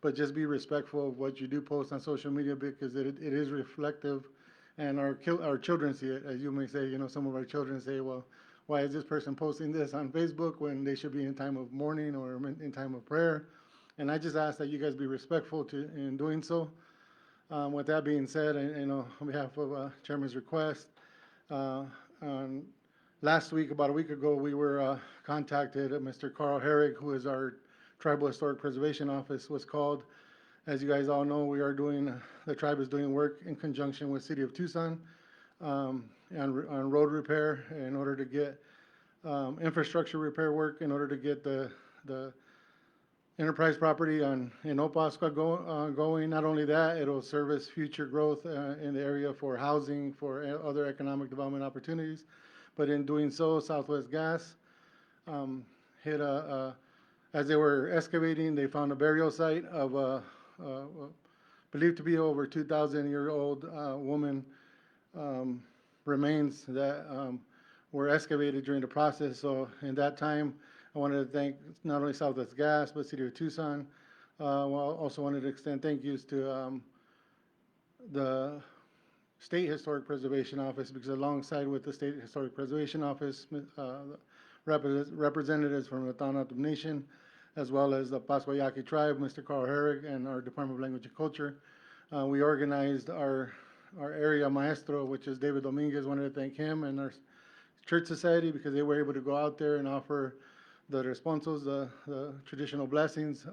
but just be respectful of what you do post on social media, because it is reflective, and our children see it. As you may say, some of our children say, well, why is this person posting this on Facebook when they should be in time of mourning or in time of prayer? And I just ask that you guys be respectful in doing so. With that being said, on behalf of Chairman's request, last week, about a week ago, we were contacted. Mr. Carl Herrig, who is our Tribal Historic Preservation Office, was called. As you guys all know, the tribe is doing work in conjunction with City of Tucson on road repair in order to get infrastructure repair work, in order to get the enterprise property in Pascua going. Not only that, it'll service future growth in the area for housing, for other economic development opportunities. But in doing so, Southwest Gas hit as they were excavating, they found a burial site of believed to be over 2,000-year-old woman remains that were excavated during the process. So in that time, I wanted to thank not only Southwest Gas, but City of Tucson. Also wanted to extend thank yous to the State Historic Preservation Office, because alongside with the State Historic Preservation Office, representatives from the Tohono Nation, as well as the Pascua Yaqui tribe, Mr. Carl Herrig, and our Department of Language and Culture, we organized our area maestro, which is David Dominguez. Wanted to thank him and our church society, because they were able to go out there and offer the responsos, the traditional blessings,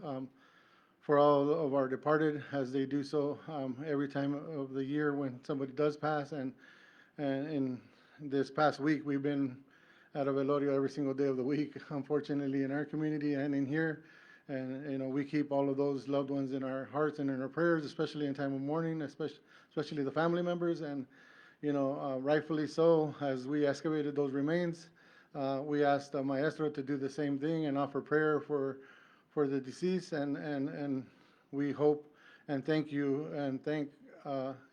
for all of our departed, as they do so every time of the year when somebody does pass. And in this past week, we've been at a velorio every single day of the week, unfortunately, in our community and in here. And we keep all of those loved ones in our hearts and in our prayers, especially in time of mourning, especially the family members. And rightfully so, as we excavated those remains, we asked the maestro to do the same thing and offer prayer for the deceased. And we hope and thank you and thank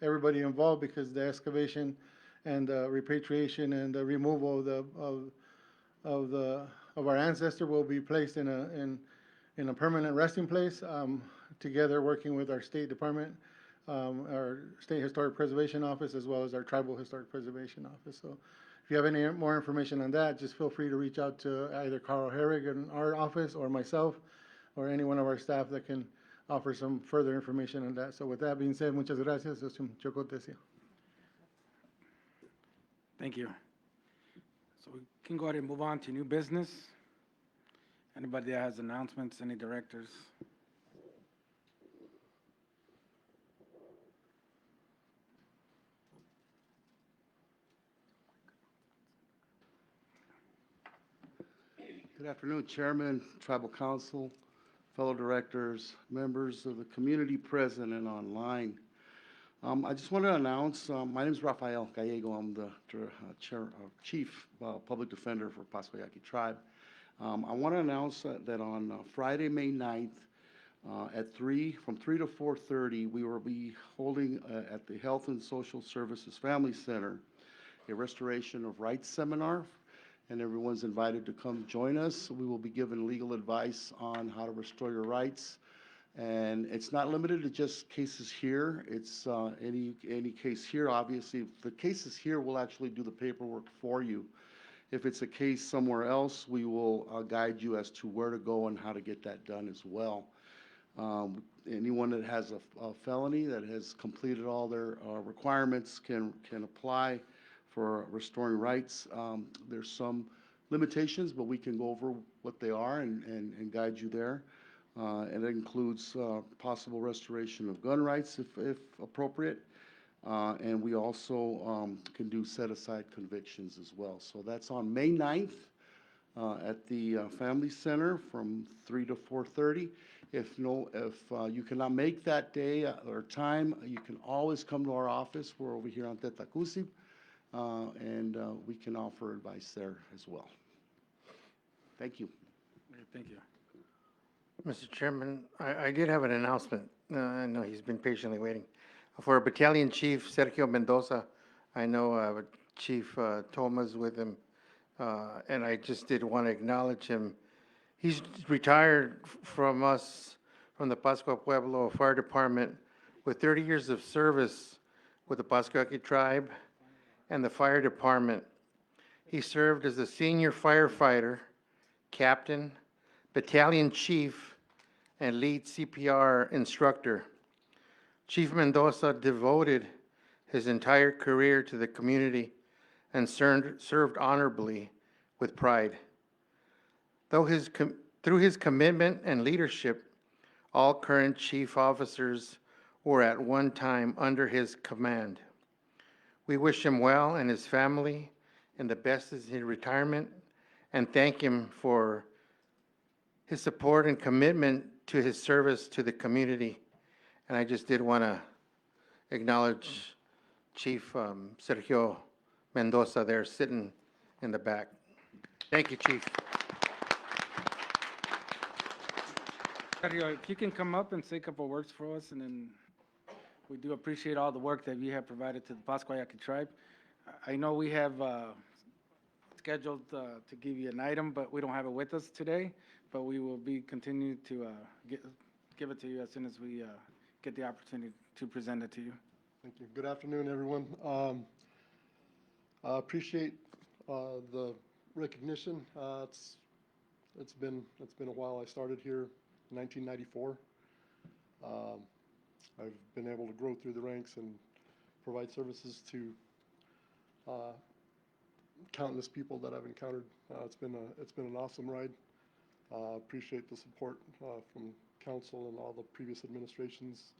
everybody involved, because the excavation and repatriation and the removal of our ancestor will be placed in a permanent resting place, together working with our State Department, our State Historic Preservation Office, as well as our Tribal Historic Preservation Office. So if you have any more information on that, just feel free to reach out to either Carl Herrig in our office or myself or any one of our staff that can offer some further information on that. So with that being said, muchas gracias. Thank you. So we can go ahead and move on to new business. Anybody that has announcements, any directors? Good afternoon, Chairman, Tribal Council, fellow directors, members of the community present and online. I just want to announce, my name is Rafael Gallego. I'm the Chief Public Defender for Pascua Yaqui Tribe. I want to announce that on Friday, May 9th, from 3 to 4:30, we will be holding at the Health and Social Services Family Center a restoration of rights seminar, and everyone's invited to come join us. We will be given legal advice on how to restore your rights. And it's not limited to just cases here. It's any case here, obviously. The cases here will actually do the paperwork for you. If it's a case somewhere else, we will guide you as to where to go and how to get that done as well. Anyone that has a felony that has completed all their requirements can apply for restoring rights. There's some limitations, but we can go over what they are and guide you there. And it includes possible restoration of gun rights if appropriate. And we also can do set-aside convictions as well. So that's on May 9th at the Family Center from 3 to 4:30. If you cannot make that day or time, you can always come to our office. We're over here on Tetacusi, and we can offer advice there as well. Thank you. Okay, thank you. Mr. Chairman, I did have an announcement. I know he's been patiently waiting. For Battalion Chief Sergio Mendoza, I know Chief Thomas with him, and I just did want to acknowledge him. He's retired from us, from the Pascua Pueblo Fire Department, with 30 years of service with the Pascua Yaqui Tribe and the Fire Department. He served as a senior firefighter, captain, battalion chief, and lead CPR instructor. Chief Mendoza devoted his entire career to the community and served honorably with pride. Through his commitment and leadership, all current chief officers were at one time under his command. We wish him well and his family and the best in his retirement, and thank him for his support and commitment to his service to the community. And I just did want to acknowledge Chief Sergio Mendoza there sitting in the back. Thank you, Chief. Sergio, if you can come up and say a couple of words for us, and then we do appreciate all the work that you have provided to the Pascua Yaqui Tribe. I know we have scheduled to give you an item, but we don't have it with us today, but we will be continuing to give it to you as soon as we get the opportunity to present it to you. Thank you. Good afternoon, everyone. I appreciate the recognition. It's been a while. I started here in 1994. I've been able to grow through the ranks and provide services to countless people that I've encountered. It's been an awesome ride. Appreciate the support from council and all the previous administrations,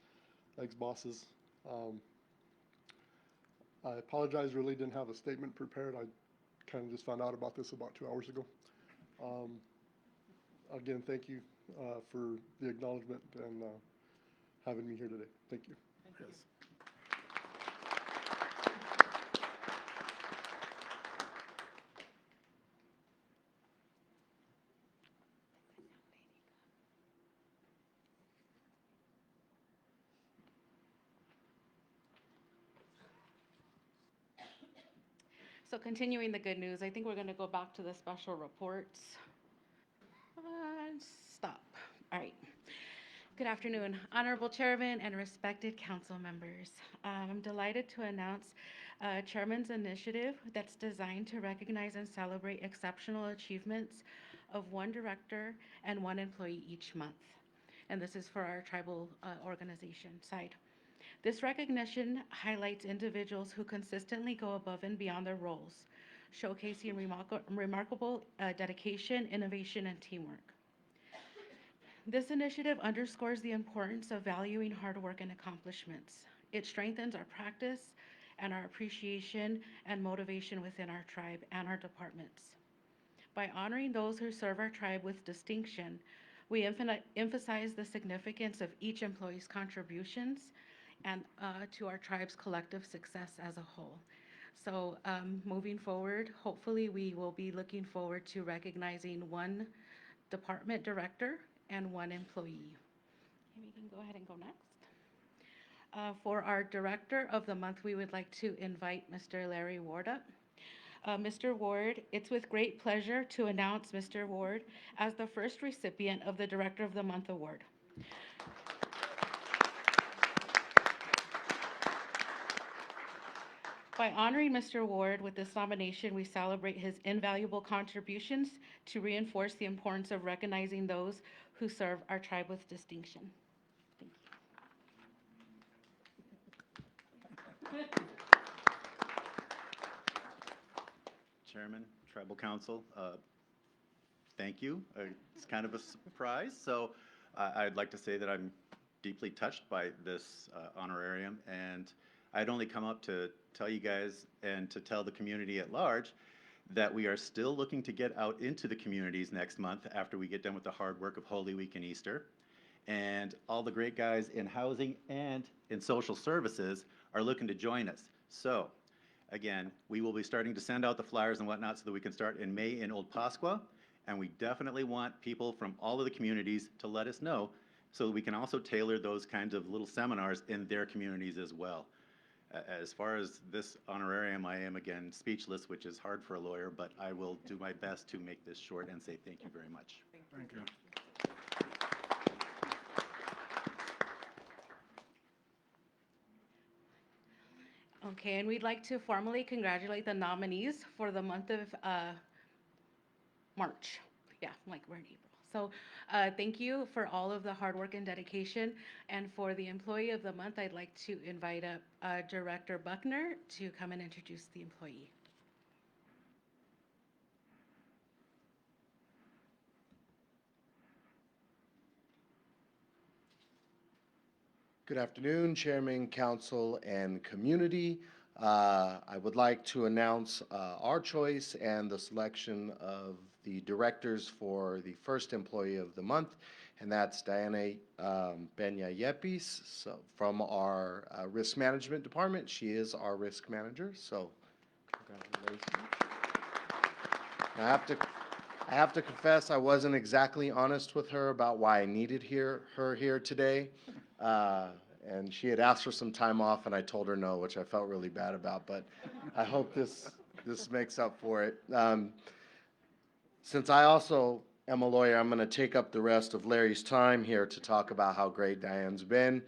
ex-bosses. I apologize, really didn't have a statement prepared. I kind of just found out about this about 2 hours ago. Again, thank you for the acknowledgement and having me here today. Thank you. Yes. So continuing the good news, I think we're going to go back to the special reports. Stop. All right. Good afternoon, Honorable Chairman and respected council members. I'm delighted to announce Chairman's initiative that's designed to recognize and celebrate exceptional achievements of one director and one employee each month. And this is for our tribal organization side. This recognition highlights individuals who consistently go above and beyond their roles, showcasing remarkable dedication, innovation, and teamwork. This initiative underscores the importance of valuing hard work and accomplishments. It strengthens our practice and our appreciation and motivation within our tribe and our departments. By honoring those who serve our tribe with distinction, we emphasize the significance of each employee's contributions and to our tribe's collective success as a whole. So moving forward, hopefully we will be looking forward to recognizing one department director and one employee. Okay, we can go ahead and go next. For our Director of the Month, we would like to invite Mr. Larry Ward up. Mr. Ward, it's with great pleasure to announce Mr. Ward as the first recipient of the Director of the Month Award. By honoring Mr. Ward with this nomination, we celebrate his invaluable contributions to reinforce the importance of recognizing those who serve our tribe with distinction. Thank you. Chairman, Tribal Council, thank you. It's kind of a surprise, so I'd like to say that I'm deeply touched by this honorarium, and I'd only come up to tell you guys and to tell the community at large that we are still looking to get out into the communities next month after we get done with the hard work of Holy Week and Easter. And all the great guys in housing and in social services are looking to join us. So, again, we will be starting to send out the flyers and whatnot so that we can start in May in Old Pascua. And we definitely want people from all of the communities to let us know so that we can also tailor those kinds of little seminars in their communities as well. As far as this honorarium, I am again speechless, which is hard for a lawyer, but I will do my best to make this short and say thank you very much. Thank you. Okay, and we'd like to formally congratulate the nominees for the month of March. Yeah, like we're in April. So thank you for all of the hard work and dedication. And for the Employee of the Month, I'd like to invite up Director Buckner to come and introduce the employee. Good afternoon, Chairman, Council, and community. I would like to announce our choice and the selection of the directors for the first Employee of the Month, and that's Diana Yepis, so from our Risk Management Department. She is our risk manager, so congratulations. I have to confess I wasn't exactly honest with her about why I needed her here today. And she had asked for some time off, and I told her no, which I felt really bad about, but I hope this makes up for it. Since I also am a lawyer, I'm going to take up the rest of Larry's time here to talk about how great Diane's been.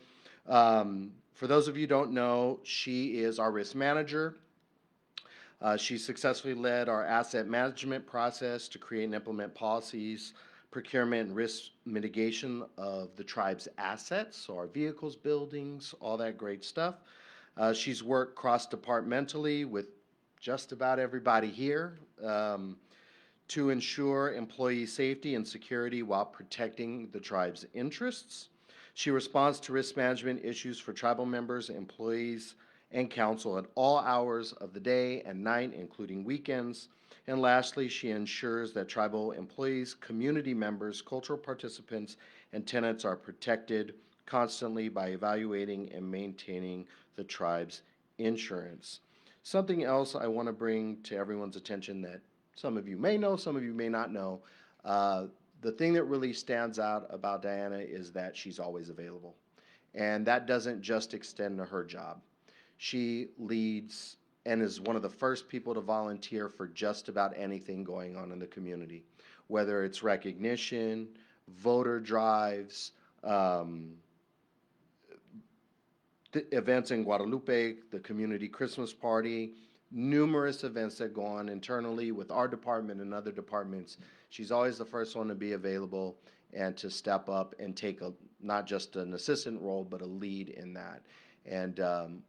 For those of you who don't know, she is our risk manager. She successfully led our asset management process to create and implement policies, procurement, and risk mitigation of the tribe's assets, so our vehicles, buildings, all that great stuff. She's worked cross-departmentally with just about everybody here to ensure employee safety and security while protecting the tribe's interests. She responds to risk management issues for tribal members, employees, and council at all hours of the day and night, including weekends. And lastly, she ensures that tribal employees, community members, cultural participants, and tenants are protected constantly by evaluating and maintaining the tribe's insurance. Something else I want to bring to everyone's attention that some of you may know, some of you may not know. The thing that really stands out about Diana is that she's always available. And that doesn't just extend to her job. She leads and is one of the first people to volunteer for just about anything going on in the community, whether it's recognition, voter drives, events in Guadalupe, the community Christmas party, numerous events that go on internally with our department and other departments. She's always the first one to be available and to step up and take not just an assistant role, but a lead in that. And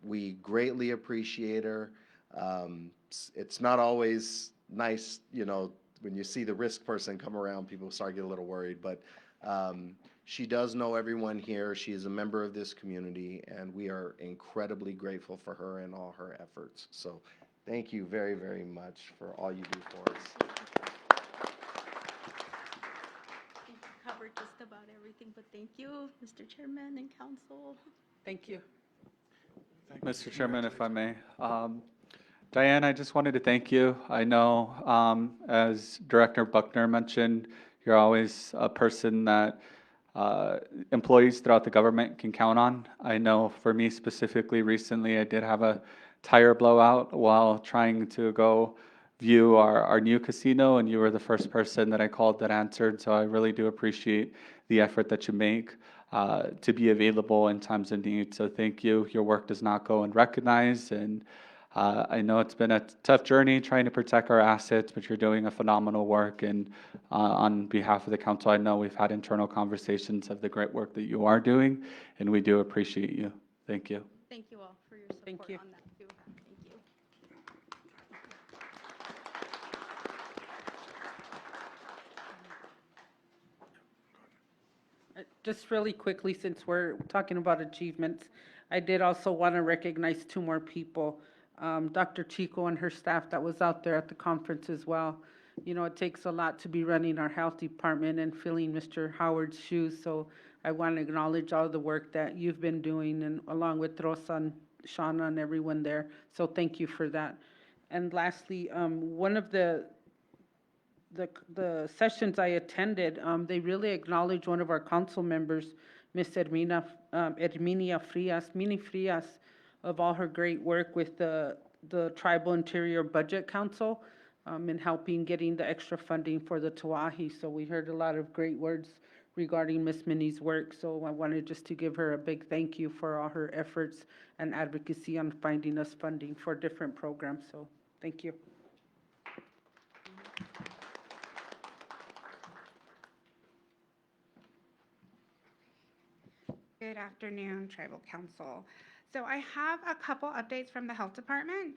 we greatly appreciate her. It's not always nice, when you see the risk person come around, people start getting a little worried, but She does know everyone here. She is a member of this community, and we are incredibly grateful for her and all her efforts. So thank you very, very much for all you do for us. Covered just about everything, but thank you, Mr. Chairman and council. Thank you. Mr. Chairman, if I may. Diane, I just wanted to thank you. I know, as Director Buckner mentioned, you're always a person that employees throughout the government can count on. I know for me specifically, recently, I did have a tire blowout while trying to go view our new casino, and you were the first person that I called that answered. So I really do appreciate the effort that you make to be available in times of need. So thank you. Your work does not go unrecognized, and I know it's been a tough journey trying to protect our assets, but you're doing a phenomenal work. And on behalf of the council, I know we've had internal conversations of the great work that you are doing, and we do appreciate you. Thank you. Thank you all for your Thank support you. on that too. Thank you. Just really quickly, since we're talking about achievements, I did also want to recognize two more people. Dr. Chico and her staff that was out there at the conference as well. You know, it takes a lot to be running our health department and filling Mr. Howard's shoes. So I want to acknowledge all the work that you've been doing, and along with Rosa and Shauna and everyone there. So thank you for that. And lastly, one of the sessions I attended, they really acknowledged one of our council members, Miss Herminia Frias, Mini Frias, of all her great work with the Tribal Interior Budget Council in helping getting the extra funding for the Tawahi. So we heard a lot of great words regarding Miss Minnie's work. So I wanted just to give her a big thank you for all her efforts and advocacy on finding us funding for different programs. So thank you. Good afternoon, Tribal Council. So I have a couple updates from the Health Department.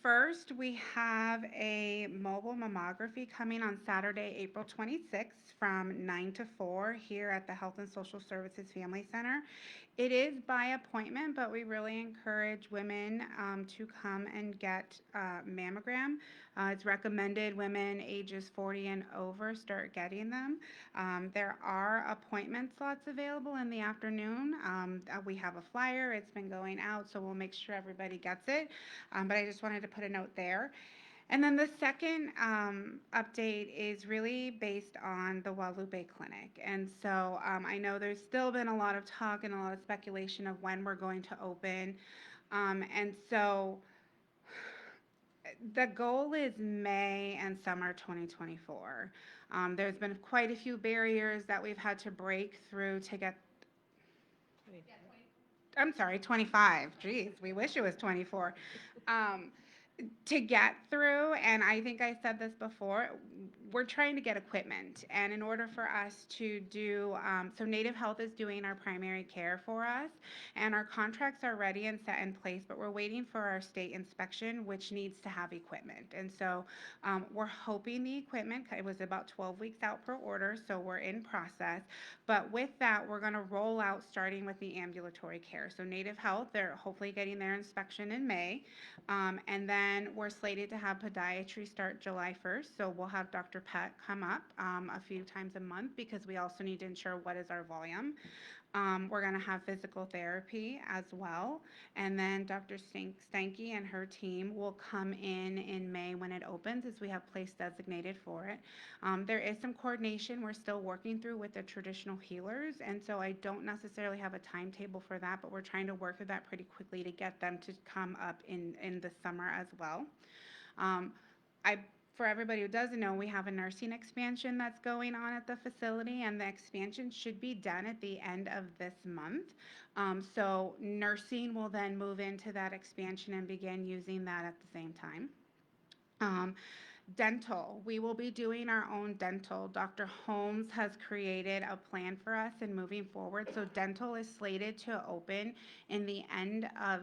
First, we have a mobile mammography coming on Saturday, April 26th from 9 to 4 here at the Health and Social Services Family Center. It is by appointment, but we really encourage women to come and get mammogram. It's recommended women ages 40 and over start getting them. There are appointment slots available in the afternoon. We have a flyer. It's been going out, so we'll make sure everybody gets it. But I just wanted to put a note there. And then the second update is really based on the Guadalupe Clinic. And so I know there's still been a lot of talk and a lot of speculation of when we're going to open. And so the goal is May and summer 2024. There's been quite a few barriers that we've had to break through to get. I'm sorry, 25. Geez, we wish it was 24. To get through, and I think I said this before, we're trying to get equipment. And in order for us to do, so Native Health is doing our primary care for us, and our contracts are ready and set in place, but we're waiting for our state inspection, which needs to have equipment. And so we're hoping the equipment, it was about 12 weeks out per order, so we're in process. But with that, we're going to roll out starting with the ambulatory care. So Native Health, they're hopefully getting their inspection in May. And then we're slated to have podiatry start July 1st. So we'll have Dr. Peck come up a few times a month because we also need to ensure what is our volume. We're going to have physical therapy as well. And then Dr. Stanky and her team will come in May when it opens, as we have place designated for it. There is some coordination we're still working through with the traditional healers. And so I don't necessarily have a timetable for that, but we're trying to work through that pretty quickly to get them to come up in the summer as well. For everybody who doesn't know, we have a nursing expansion that's going on at the facility, and the expansion should be done at the end of this month. So nursing will then move into that expansion and begin using that at the same time. Dental, we will be doing our own dental. Dr. Holmes has created a plan for us in moving forward. So dental is slated to open in the end of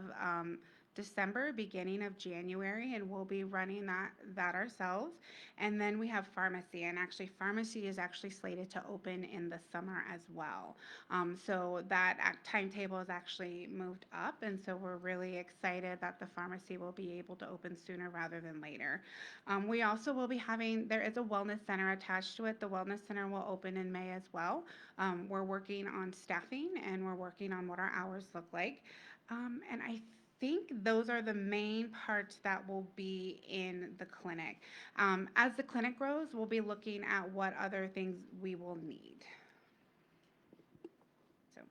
December, beginning of January, and we'll be running that ourselves. And then we have pharmacy, and actually pharmacy is actually slated to open in the summer as well. So that timetable is actually moved up, and so we're really excited that the pharmacy will be able to open sooner rather than later. We also will be having, there is a wellness center attached to it. The wellness center will open in May as well. We're working on staffing and we're working on what our hours look like. And I think those are the main parts that will be in the clinic. As the clinic grows, we'll be looking at what other things we will need. So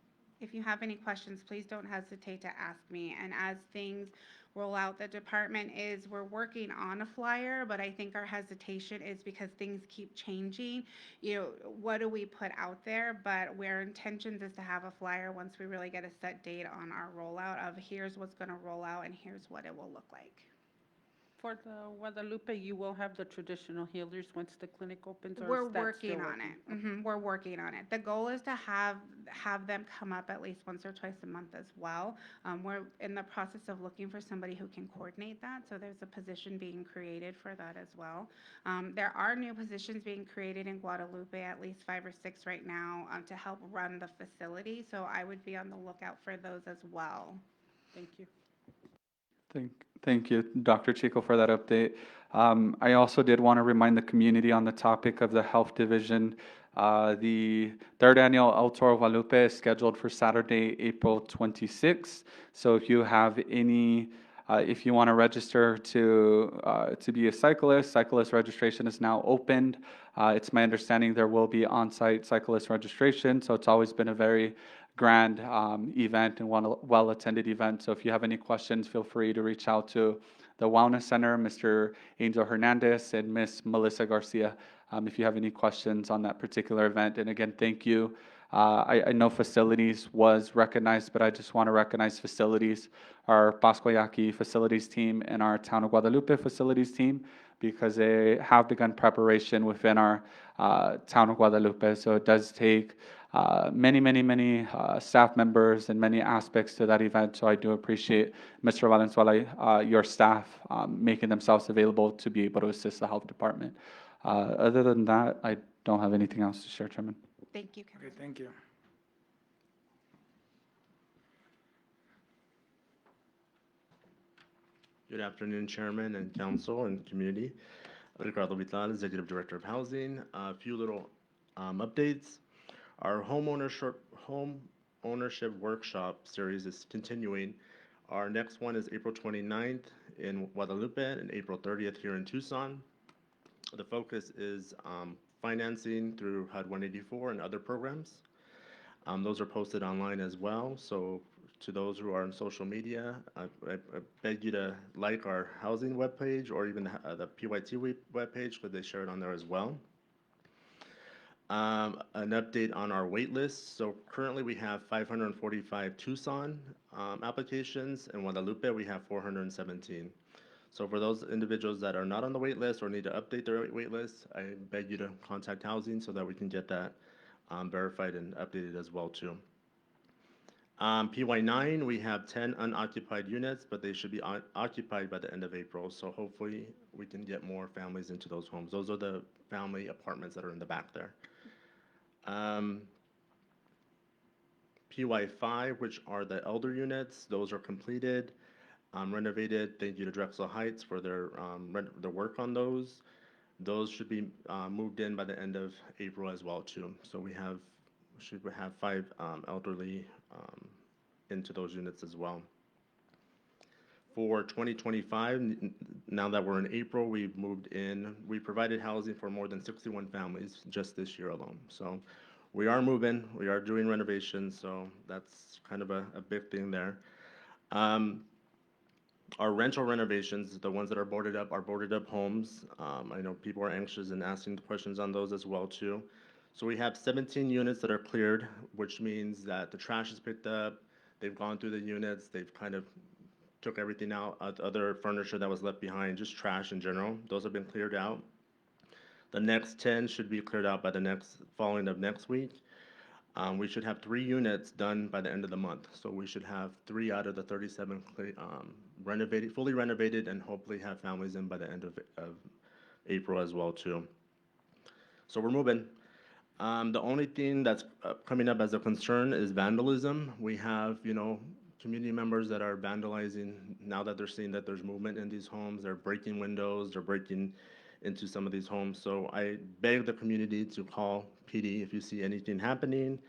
if you have any questions, please don't hesitate to ask me. And as things roll out, the department we're working on a flyer, but I think our hesitation is because things keep changing. You know, what do we put out there? But our intentions is to have a flyer once we really get a set date on our rollout of here's what's going to roll out and here's what it will look like. For the Guadalupe, you will have the traditional healers once the clinic opens, or We're is that working still on it. We're working on it. The goal is to have them come up at least once or twice a month as well. We're in the process of looking for somebody who can coordinate that, so there's a position being created for that as well. There are new positions being created in Guadalupe, at least 5 or 6 right now, to help run the facility, so I would be on the lookout for those as well. Thank you. Thank you, Dr. Chico, for that update. I also did want to remind the community on the topic of the Health Division. The third annual El Toro Guadalupe is scheduled for Saturday, April 26th. So if you have any, if you want to register to be a cyclist registration is now opened. It's my understanding there will be on-site cyclist registration. So it's always been a very grand event and well-attended event. So if you have any questions, feel free to reach out to the Wellness Center, Mr. Angel Hernandez and Miss Melissa Garcia, if you have any questions on that particular event. And again, thank you. I know facilities was recognized, but I just want to recognize facilities, our Pascua Yaqui facilities team and our Town of Guadalupe facilities team, because they have begun preparation within our Town of Guadalupe. So it does take many staff members and many aspects to that event. So I do appreciate Mr. Valenzuela, your staff making themselves available to be able to assist the health department. Other than that, I don't have anything else to share, Chairman. Thank you, Councilman. Okay, thank you. Good afternoon, Chairman and Council and Community. Ricardo Vital, Executive Director of Housing. A few little updates. Our home ownership workshop series is continuing. Our next one is April 29th in Guadalupe and April 30th here in Tucson. The focus is financing through HUD 184 and other programs. Those are posted online as well. So to those who are on social media, I beg you to like our housing webpage or even the PYT webpage, because they share it on there as well. An update on our wait list. So currently we have 545 Tucson applications, and Guadalupe we have 417. So for those individuals that are not on the wait list or need to update their wait list, I beg you to contact housing so that we can get that verified and updated as well too. PY9, we have 10 unoccupied units, but they should be occupied by the end of April. So hopefully we can get more families into those homes. Those are the family apartments that are in the back there. PY5, which are the elder units, those are completed, renovated. Thank you to Drexel Heights for their work on those. Those should be moved in by the end of April as well too. So we should have 5 elderly into those units as well. For 2025, now that we're in April, we provided housing for more than 61 families just this year alone. So we are moving, we are doing renovations, so that's kind of a big thing there. Our rental renovations, the ones that are boarded up homes. I know people are anxious and asking questions on those as well too. So we have 17 units that are cleared, which means that the trash is picked up, they've gone through the units, they've kind of took everything out, other furniture that was left behind, just trash in general. Those have been cleared out. The next 10 should be cleared out by the following of next week. We should have 3 units done by the end of the month. So we should have 3 out of the 37 renovated, fully renovated, and hopefully have families in by the end of April as well too. So we're moving. The only thing that's coming up as a concern is vandalism. We have, community members that are vandalizing now that they're seeing that there's movement in these homes. They're breaking windows, they're breaking into some of these homes. So I beg the community to call PD if you see anything happening.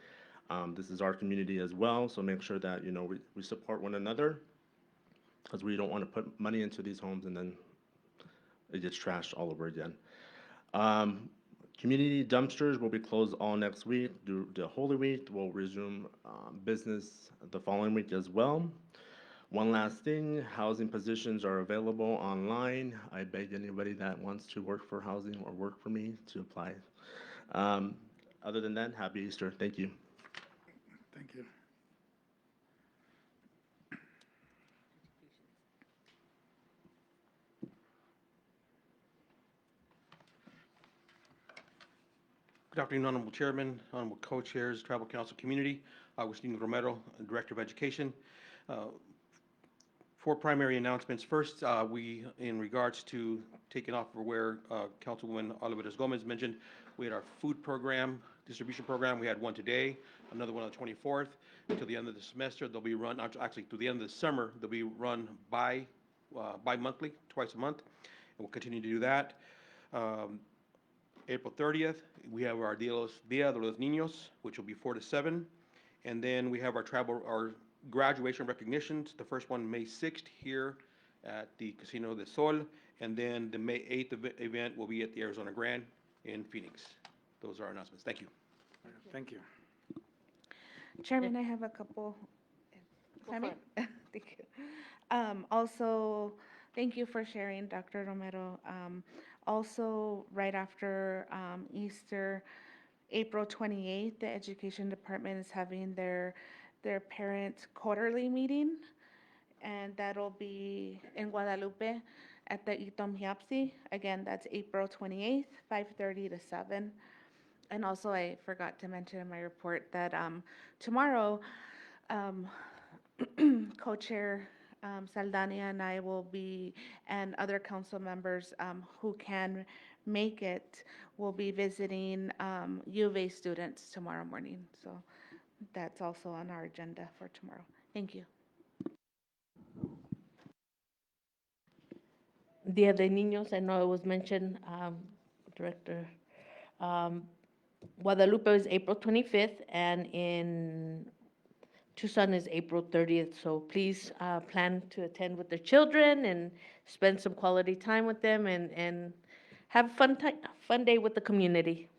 This is our community as well, so make sure that, we support one another, because we don't want to put money into these homes and then it gets trashed all over again. Community dumpsters will be closed all next week. The Holy Week will resume business the following week as well. One last thing, housing positions are available online. I beg anybody that wants to work for housing or work for me to apply. Other than that, happy Easter. Thank you. Thank you. Good afternoon, Honorable Chairman, Honorable Co-Chairs, Tribal Council Community. Agustin Romero, Director of Education. 4 primary announcements. First, in regards to taking off for where Councilwoman Olivares Gomez mentioned, we had our food program, distribution program. We had one today, another one on the 24th. Until the end of the semester, they'll be run, actually, to the end of the summer, they'll be run bi-monthly, twice a month, and we'll continue to do that. April 30th, we have our Dia de los Niños, which will be 4 to 7. And then we have our graduation recognitions. The first one, May 6th, here at the Casino del Sol. And then the May 8th event will be at the Arizona Grand in Phoenix. Those are our announcements. Thank you. Thank you. Chairman, I have a couple. If I may? Thank you. Also, thank you for sharing, Dr. Romero. Also, right after Easter, April 28th, the Education Department is having their parent quarterly meeting, and that'll be in Guadalupe at the Itomhiapsi. Again, that's April 28th, 5:30 to 7. And also, I forgot to mention in my report that tomorrow, Co-Chair Saldana and I will be, and other council members who can make it, will be visiting U of A students tomorrow morning. So that's also on our agenda for tomorrow. Thank you. Dia de Niños, I know it was mentioned, Director. Guadalupe is April 25th, and in Tucson is April 30th. So please plan to attend with their children and spend some quality time with them and have a fun day with the community.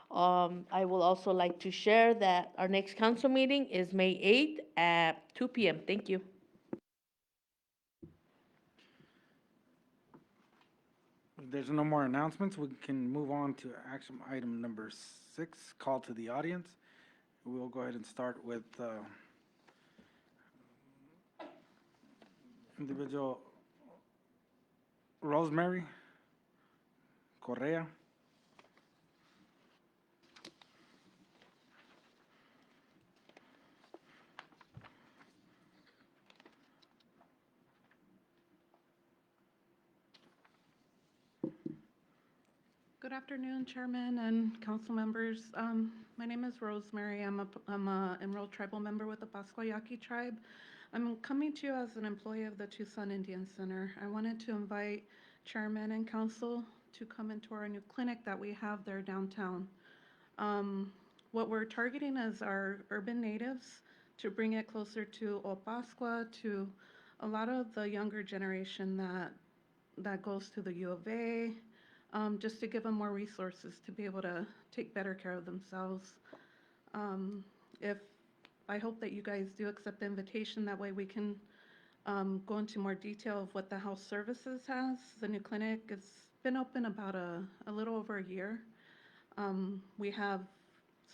I will also like to share that our next council meeting is May 8th at 2 p.m. Thank you. If there's no more announcements, we can move on to action item number 6, call to the audience. We'll go ahead and start with individual Rosemary Correa. Good afternoon, Chairman and council members. My name is Rosemary. I'm a enrolled tribal member with the Pascua Yaqui tribe. I'm coming to you as an employee of the Tucson Indian Center. I wanted to invite Chairman and council to come into our new clinic that we have there downtown. What we're targeting is our urban natives, to bring it closer to Old Pascua, to a lot of the younger generation that goes to the U of A, just to give them more resources to be able to take better care of themselves. I hope that you guys do accept the invitation. That way we can go into more detail of what the house services has. The new clinic has been open about a little over a year. We have,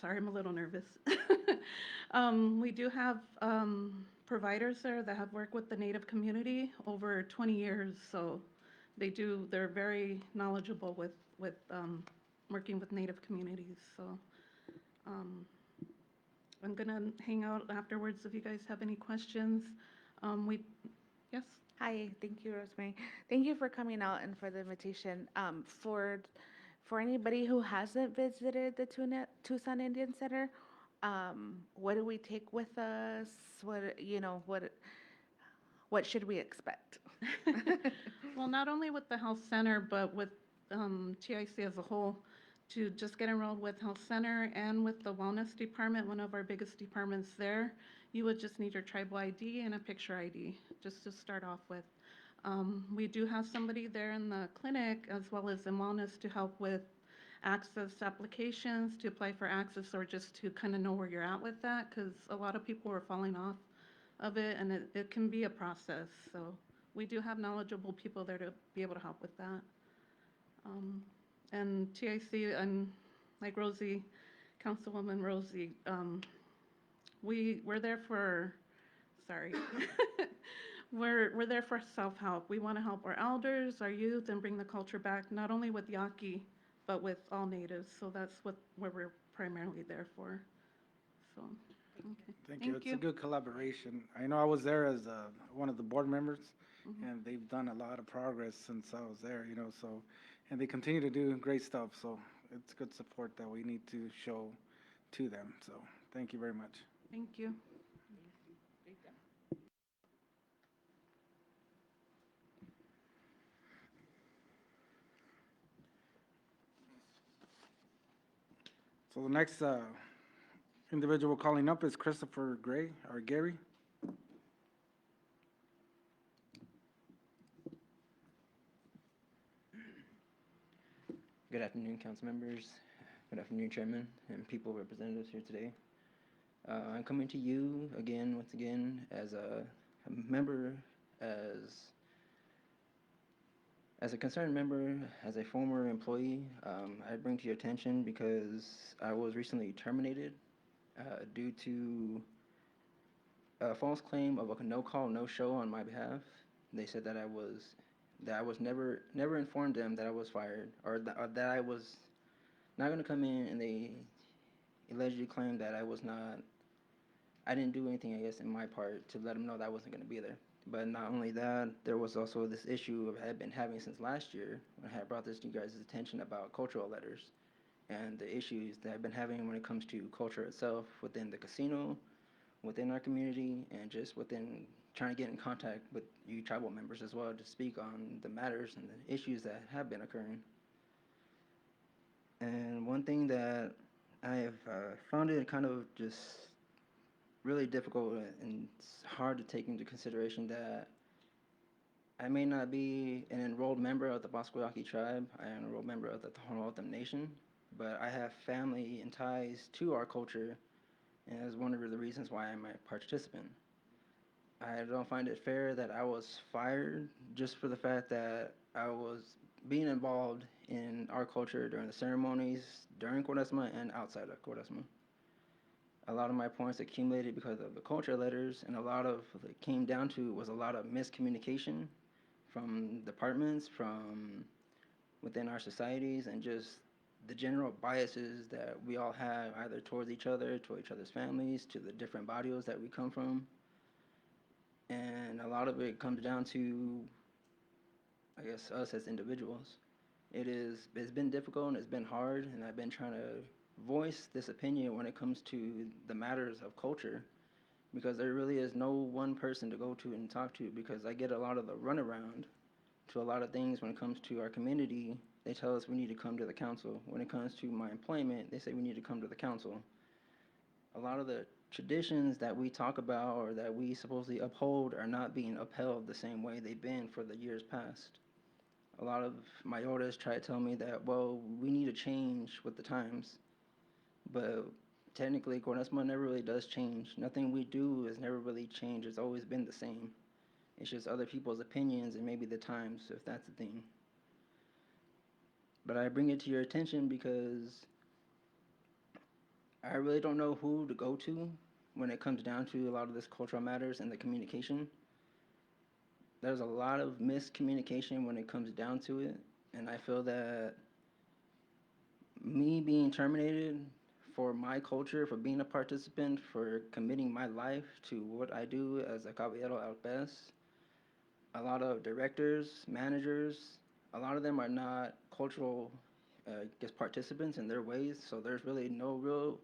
sorry, I'm a little nervous. We do have providers there that have worked with the Native community over 20 years, so they're very knowledgeable with working with Native communities. So I'm gonna hang out afterwards if you guys have any questions. Yes? Hi, thank you, Rosemary. Thank you for coming out and for the invitation. For anybody who hasn't visited the Tucson Indian Center, what do we take with us? What should we expect? Well, not only with the health center, but with TIC as a whole, to just get enrolled with health center and with the wellness department, one of our biggest departments there, you would just need your tribal ID and a picture ID, just to start off with. We do have somebody there in the clinic as well as in wellness to help with access applications, to apply for access, or just to kind of know where you're at with that, because a lot of people are falling off of it, and it can be a process. So we do have knowledgeable people there to be able to help with that. And TIC, and like Rosie, Councilwoman Rosie, we're there for, sorry, we're there for self-help. We want to help our elders, our youth, and bring the culture back, not only with Yaqui, but with all natives. So that's what we're primarily there for. So, okay. Thank you. It's a good collaboration. I know I was there as one of the board members, and they've done a lot of progress since I was there, so, and they continue to do great stuff, so it's good support that we need to show to them. So thank you very much. Thank you. So the next individual calling up is Christopher Gray, or Gary. Good afternoon, council members. Good afternoon, chairman, and people representatives here today. I'm coming to you again, once again, as a member, as a concerned member, as a former employee. I bring to your attention because I was recently terminated due to a false claim of a no-call, no-show on my behalf. They said that I was never informed them that I was fired, or that I was not going to come in, and they allegedly claimed that I didn't do anything, I guess, in my part to let them know that I wasn't going to be there. But not only that, there was also this issue I had been having since last year, when I had brought this to you guys' attention about cultural letters and the issues that I've been having when it comes to culture itself within the casino, within our community, and just within trying to get in contact with you tribal members as well to speak on the matters and the issues that have been occurring. And one thing that I have found it kind of just really difficult, and it's hard to take into consideration that I may not be an enrolled member of the Pascua Yaqui tribe. I am an enrolled member of the Tohono Nation, but I have family and ties to our culture, and that's one of the reasons why I'm a participant. I don't find it fair that I was fired just for the fact that I was being involved in our culture during the ceremonies, during Quaresma and outside of Quaresma. A lot of my points accumulated because of the culture letters, and a lot of it came down to was a lot of miscommunication from departments, from within our societies, and just the general biases that we all have either towards each other, to each other's families, to the different barrios that we come from. And a lot of it comes down to, I guess, us as individuals. It's been difficult and it's been hard, and I've been trying to voice this opinion when it comes to the matters of culture, because there really is no one person to go to and talk to, because I get a lot of the runaround to a lot of things when it comes to our community. They tell us we need to come to the council. When it comes to my employment, they say we need to come to the council. A lot of the traditions that we talk about or that we supposedly uphold are not being upheld the same way they've been for the years past. A lot of my elders try to tell me that, well, we need to change with the times. But technically, Quaresma never really does change. Nothing we do has never really changed. It's always been the same. It's just other people's opinions and maybe the times, if that's the thing. But I bring it to your attention because I really don't know who to go to when it comes down to a lot of this cultural matters and the communication. There's a lot of miscommunication when it comes down to it, and I feel that me being terminated for my culture, for being a participant, for committing my life to what I do as a caballero al pez. A lot of directors, managers, a lot of them are not cultural, participants in their ways, so there's really no real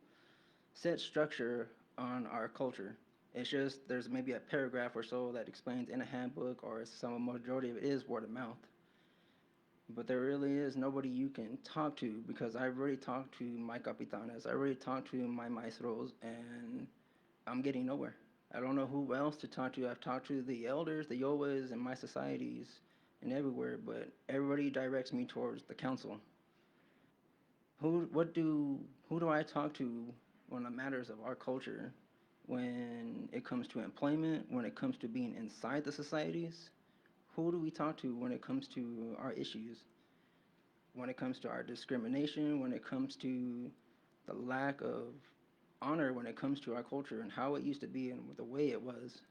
set structure on our culture. It's just there's maybe a paragraph or so that explains in a handbook, or some majority of it is word of mouth. But there really is nobody you can talk to, because I've already talked to my capitanes, I already talked to my maestros, and I'm getting nowhere. I don't know who else to talk to. I've talked to the elders, the Yoas, and my societies, and everywhere, but everybody directs me towards the council. Who do I talk to on the matters of our culture? When it comes to employment, when it comes to being inside the societies, who do we talk to when it comes to our issues? When it comes to our discrimination, when it comes to the lack of honor, when it comes to our culture and how it used to be and the way it was,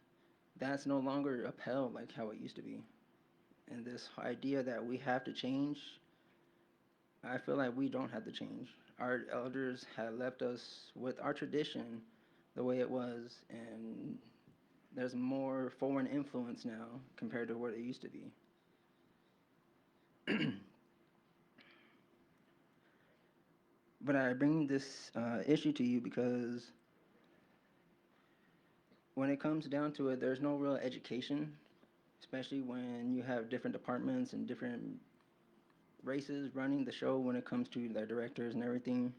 that's no longer upheld like how it used to be. And this idea that we have to change, I feel like we don't have to change. Our elders had left us with our tradition the way it was, and there's more foreign influence now compared to what it used to be. But I bring this issue to you because when it comes down to it, there's no real education, especially when you have different departments and different races running the show when it comes to their directors and everything.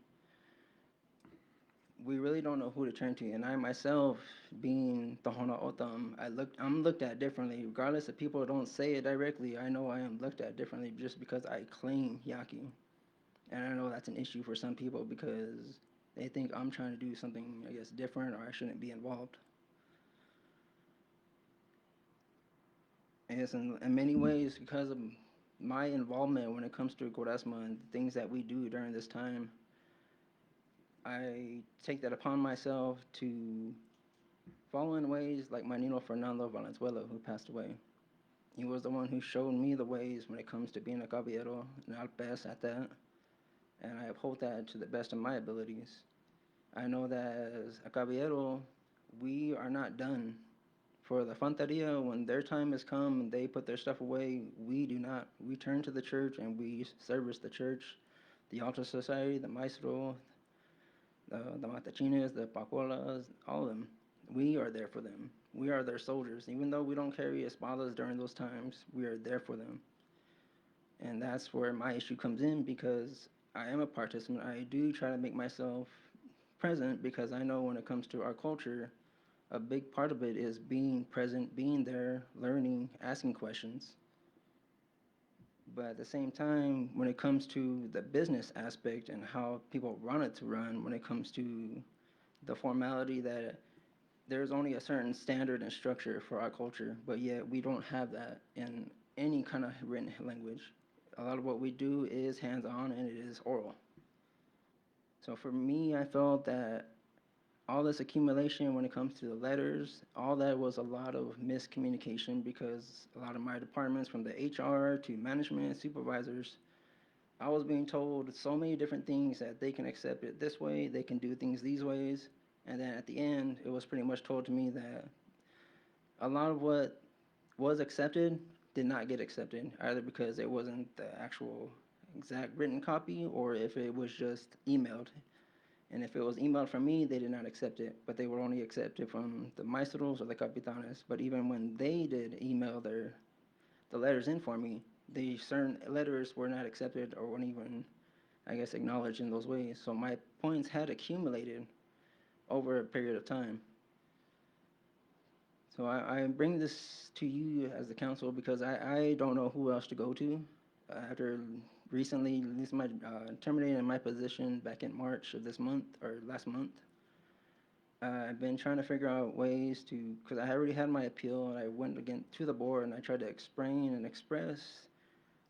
We really don't know who to turn to. And I myself, being Tohono O'odham, I'm looked at differently. Regardless if people don't say it directly, I know I am looked at differently just because I claim Yaqui. And I know that's an issue for some people because they think I'm trying to do something, I guess, different, or I shouldn't be involved. I guess in many ways, because of my involvement when it comes to Quaresma and things that we do during this time, I take that upon myself to follow in ways like my Nino Fernando Valenzuela, who passed away. He was the one who showed me the ways when it comes to being a caballero and alpes at that, and I uphold that to the best of my abilities. I know that as a caballero, we are not done. For the Fanteria, when their time has come and they put their stuff away, we do not. We turn to the church and we service the church, the Altar Society, the Maestro, the Matachines, the Pacolas, all of them. We are there for them. We are their soldiers. Even though we don't carry espadas during those times, we are there for them. And that's where my issue comes in, because I am a participant. I do try to make myself present, because I know when it comes to our culture, a big part of it is being present, being there, learning, asking questions. But at the same time, when it comes to the business aspect and how people run it to run, when it comes to the formality that there's only a certain standard and structure for our culture, but yet we don't have that in any kind of written language. A lot of what we do is hands-on and it is oral. So for me, I felt that all this accumulation when it comes to the letters, all that was a lot of miscommunication, because a lot of my departments, from the HR to management, supervisors, I was being told so many different things that they can accept it this way, they can do things these ways, and then at the end, it was pretty much told to me that a lot of what was accepted did not get accepted, either because it wasn't the actual exact written copy, or if it was just emailed. And if it was emailed from me, they did not accept it, but they would only accept it from the maestros or the capitanes. But even when they did email the letters in for me, the certain letters were not accepted or weren't even, I guess, acknowledged in those ways. So my points had accumulated over a period of time. So I bring this to you as the council because I don't know who else to go to. After recently terminating my position back in March of this month, or last month, I've been trying to figure out ways to, because I already had my appeal, and I went again to the board and I tried to explain and express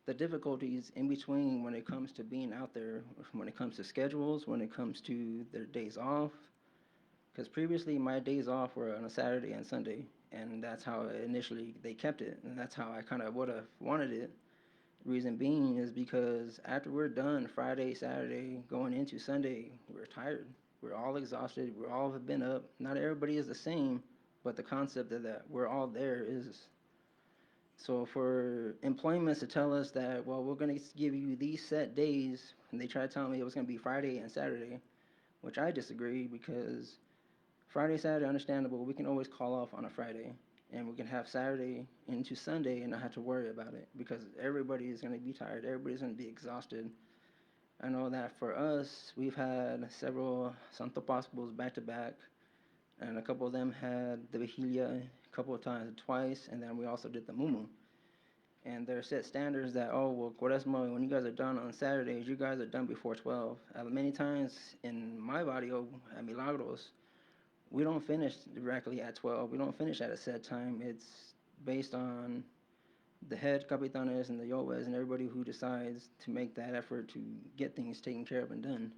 the difficulties in between when it comes to being out there, when it comes to schedules, when it comes to their days off. Because previously my days off were on a Saturday and Sunday, and that's how initially they kept it, and that's how I kind of would have wanted it. Reason being is because after we're done Friday, Saturday, going into Sunday, we're tired. We're all exhausted. We all have been up. Not everybody is the same, but the concept of that we're all there is. So for employments to tell us that, well, we're going to give you these set days, and they try to tell me it was going to be Friday and Saturday, which I disagree because Friday, Saturday, understandable. We can always call off on a Friday, and we can have Saturday into Sunday and not have to worry about it because everybody is going to be tired. Everybody's going to be exhausted. I know that for us, we've had several Santo Paschals back to back, and a couple of them had the Vigilia a couple of times, twice, and then we also did the Mumu. And there are set standards that, oh, well, Cuaresma, when you guys are done on Saturdays, you guys are done before 12. Many times in my barrio, at Milagros, we don't finish directly at 12. We don't finish at a set time. It's based on the head capitanes and the yoes and everybody who decides to make that effort to get things taken care of and done.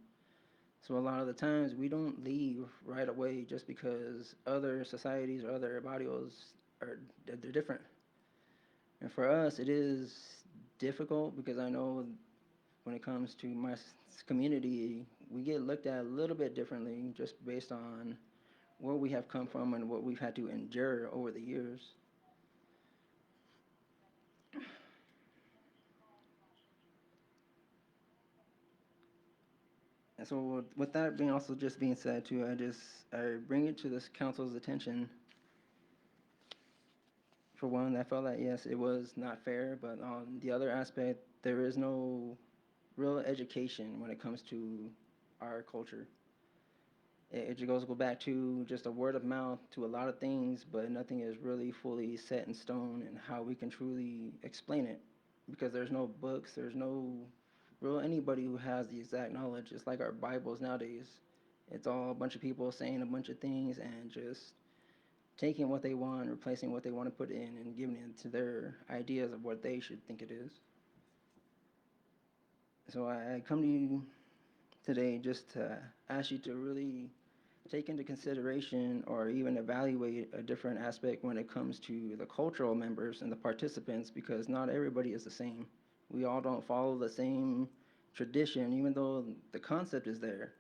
So a lot of the times we don't leave right away just because other societies or other barrios they're different. And for us, it is difficult because I know when it comes to my community, we get looked at a little bit differently just based on where we have come from and what we've had to endure over the years. And so with that being also just being said too, I bring it to this council's attention. For one, I felt that yes, it was not fair, but on the other aspect, there is no real education when it comes to our culture. It just goes back to just a word of mouth to a lot of things, but nothing is really fully set in stone and how we can truly explain it. Because there's no books, there's no real anybody who has the exact knowledge. It's like our Bibles nowadays. It's all a bunch of people saying a bunch of things and just taking what they want, replacing what they want to put in, and giving it to their ideas of what they should think it is. So I come to you today just to ask you to really take into consideration or even evaluate a different aspect when it comes to the cultural members and the participants, because not everybody is the same. We all don't follow the same tradition, even though the concept is there,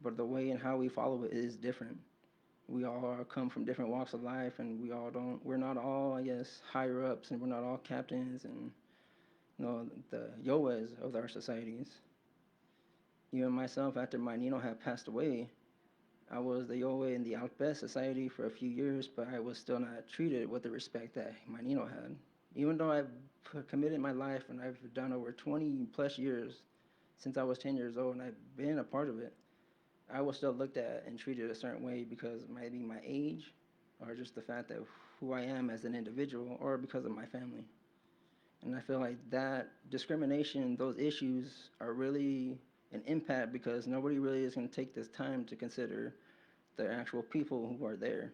but the way and how we follow it is different. We all come from different walks of life, and we're not all, I guess, higher ups, and we're not all captains and, the yoes of our societies. Even myself, after my Nino had passed away, I was the Yoe in the Alpes Society for a few years, but I was still not treated with the respect that my Nino had. Even though I've committed my life and I've done over 20 plus years since I was 10 years old and I've been a part of it, I was still looked at and treated a certain way because maybe my age or just the fact that who I am as an individual or because of my family. And I feel like that discrimination, those issues are really an impact because nobody really is going to take this time to consider the actual people who are there.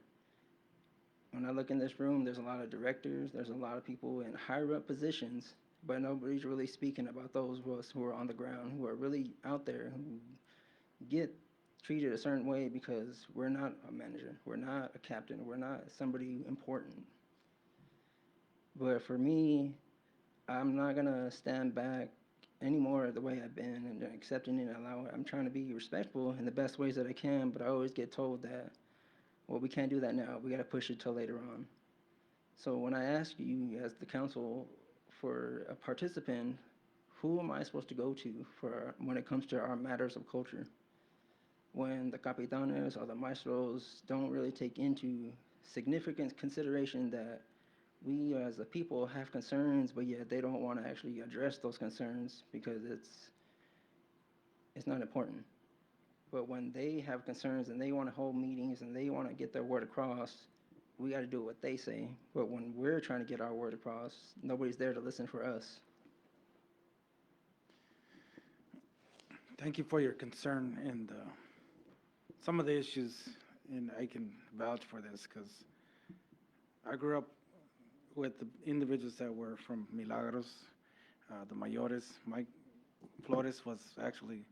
When I look in this room, there's a lot of directors, there's a lot of people in higher up positions, but nobody's really speaking about those of us who are on the ground, who are really out there, who get treated a certain way because we're not a manager, we're not a captain, we're not somebody important. But for me, I'm not gonna stand back anymore the way I've been and accepting it and allowing it. I'm trying to be respectful in the best ways that I can, but I always get told that, well, we can't do that now. We gotta push it till later on. So when I ask you as the council for a participant, who am I supposed to go to for when it comes to our matters of culture? When the capitanes or the maestros don't really take into significant consideration that we as a people have concerns, but yet they don't want to actually address those concerns because it's not important. But when they have concerns and they want to hold meetings and they want to get their word across, we got to do what they say. But when we're trying to get our word across, nobody's there to listen for us. Thank you for your concern and some of the issues, and I can vouch for this because I grew up with the individuals that were from Milagros, the Mayores. Mike Flores was actually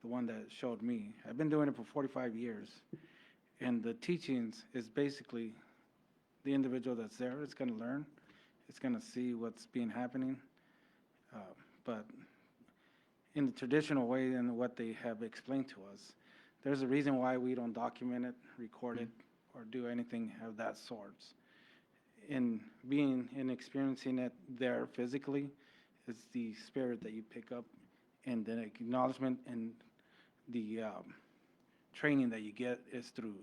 the one that showed me. I've been doing it for 45 years, and the teachings is basically the individual that's there is going to learn, it's going to see what's been happening. But in the traditional way and what they have explained to us, there's a reason why we don't document it, record it, or do anything of that sort. In being and experiencing it there physically, it's the spirit that you pick up, and the acknowledgement and the training that you get is through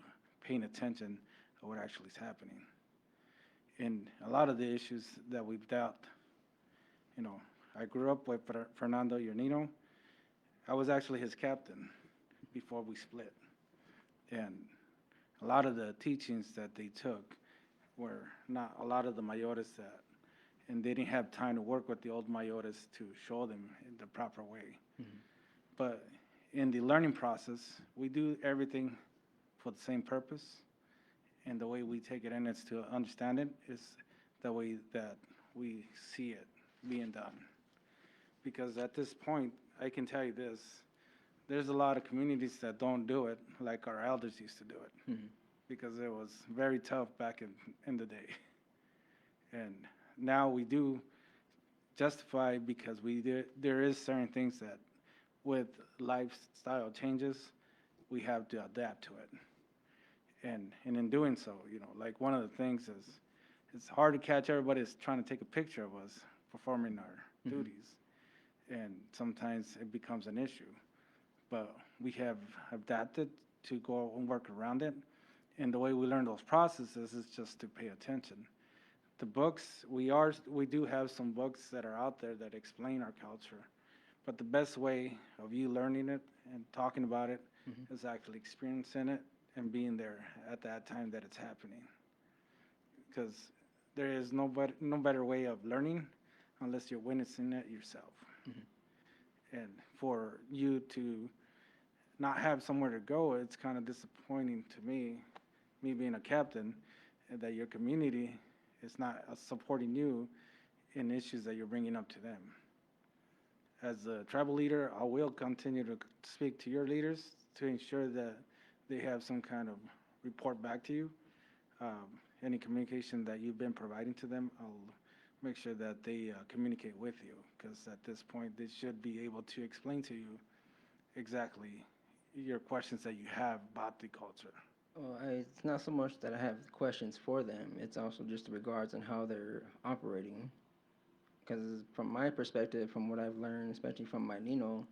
paying attention to what actually is happening. And a lot of the issues that we've dealt, I grew up with Fernando Yernino. I was actually his captain before we split. And a lot of the teachings that they took were not a lot of the mayores that, and they didn't have time to work with the old mayores to show them in the proper way. But in the learning process, we do everything for the same purpose. And the way we take it in is to understand it is the way that we see it being done. Because at this point, I can tell you this, there's a lot of communities that don't do it like our elders used to do it. Because it was very tough back in the day. And now we do justify because there is certain things that with lifestyle changes, we have to adapt to it. And in doing so, like one of the things is, it's hard to catch everybody that's trying to take a picture of us performing our duties. And sometimes it becomes an issue. But we have adapted to go and work around it. And the way we learn those processes is just to pay attention. The books, we do have some books that are out there that explain our culture. But the best way of you learning it and talking about it is actually experiencing it and being there at that time that it's happening. Because there is no better way of learning unless you're witnessing it yourself. And for you to not have somewhere to go, it's kind of disappointing to me being a captain, that your community is not supporting you in issues that you're bringing up to them. As a tribal leader, I will continue to speak to your leaders to ensure that they have some kind of report back to you. Any communication that you've been providing to them, I'll make sure that they communicate with you, because at this point, they should be able to explain to you exactly your questions that you have about the culture. Well, it's not so much that I have questions for them, it's also just regards on how they're operating. Because from my perspective, from what I've learned, especially from my Nino,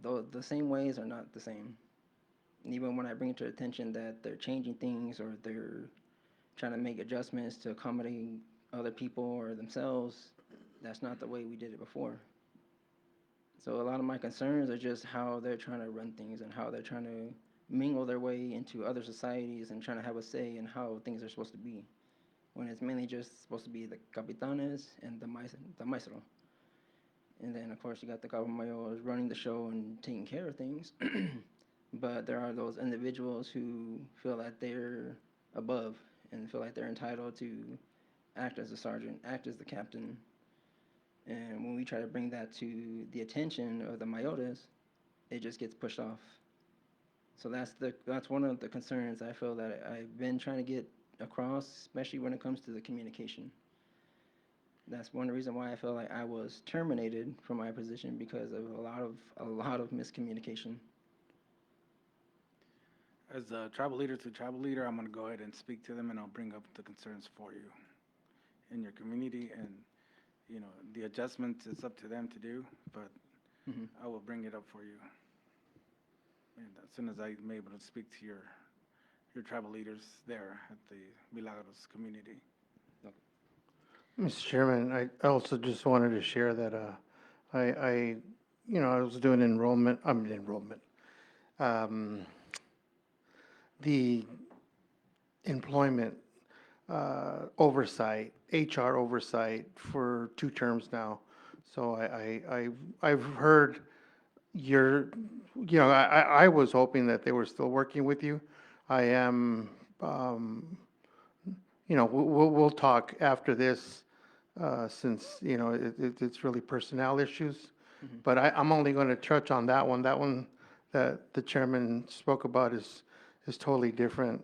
the same ways are not the same. And even when I bring it to attention that they're changing things or they're trying to make adjustments to accommodate other people or themselves, that's not the way we did it before. So a lot of my concerns are just how they're trying to run things and how they're trying to mingle their way into other societies and trying to have a say in how things are supposed to be, when it's mainly just supposed to be the capitanes and the maestro. And then, of course, you got the cabo mayores running the show and taking care of things. But there are those individuals who feel that they're above and feel like they're entitled to act as a sergeant, act as the captain. And when we try to bring that to the attention of the mayores, it just gets pushed off. So that's one of the concerns I feel that I've been trying to get across, especially when it comes to the communication. That's one reason why I feel like I was terminated from my position, because of a lot of miscommunication. As a tribal leader to tribal leader, I'm going to go ahead and speak to them, and I'll bring up the concerns for you in your community. And, the adjustments, it's up to them to do, but I will bring it up for you. And as soon as I'm able to speak to your tribal leaders there at the Milagros community. Mr. Chairman, I also just wanted to share that I was doing the employment oversight, HR oversight for 2 terms now. So I've heard I was hoping that they were still working with you. I am, we'll talk after this, since, it's really personnel issues. But I'm only going to touch on that one. That one that the chairman spoke about is totally different.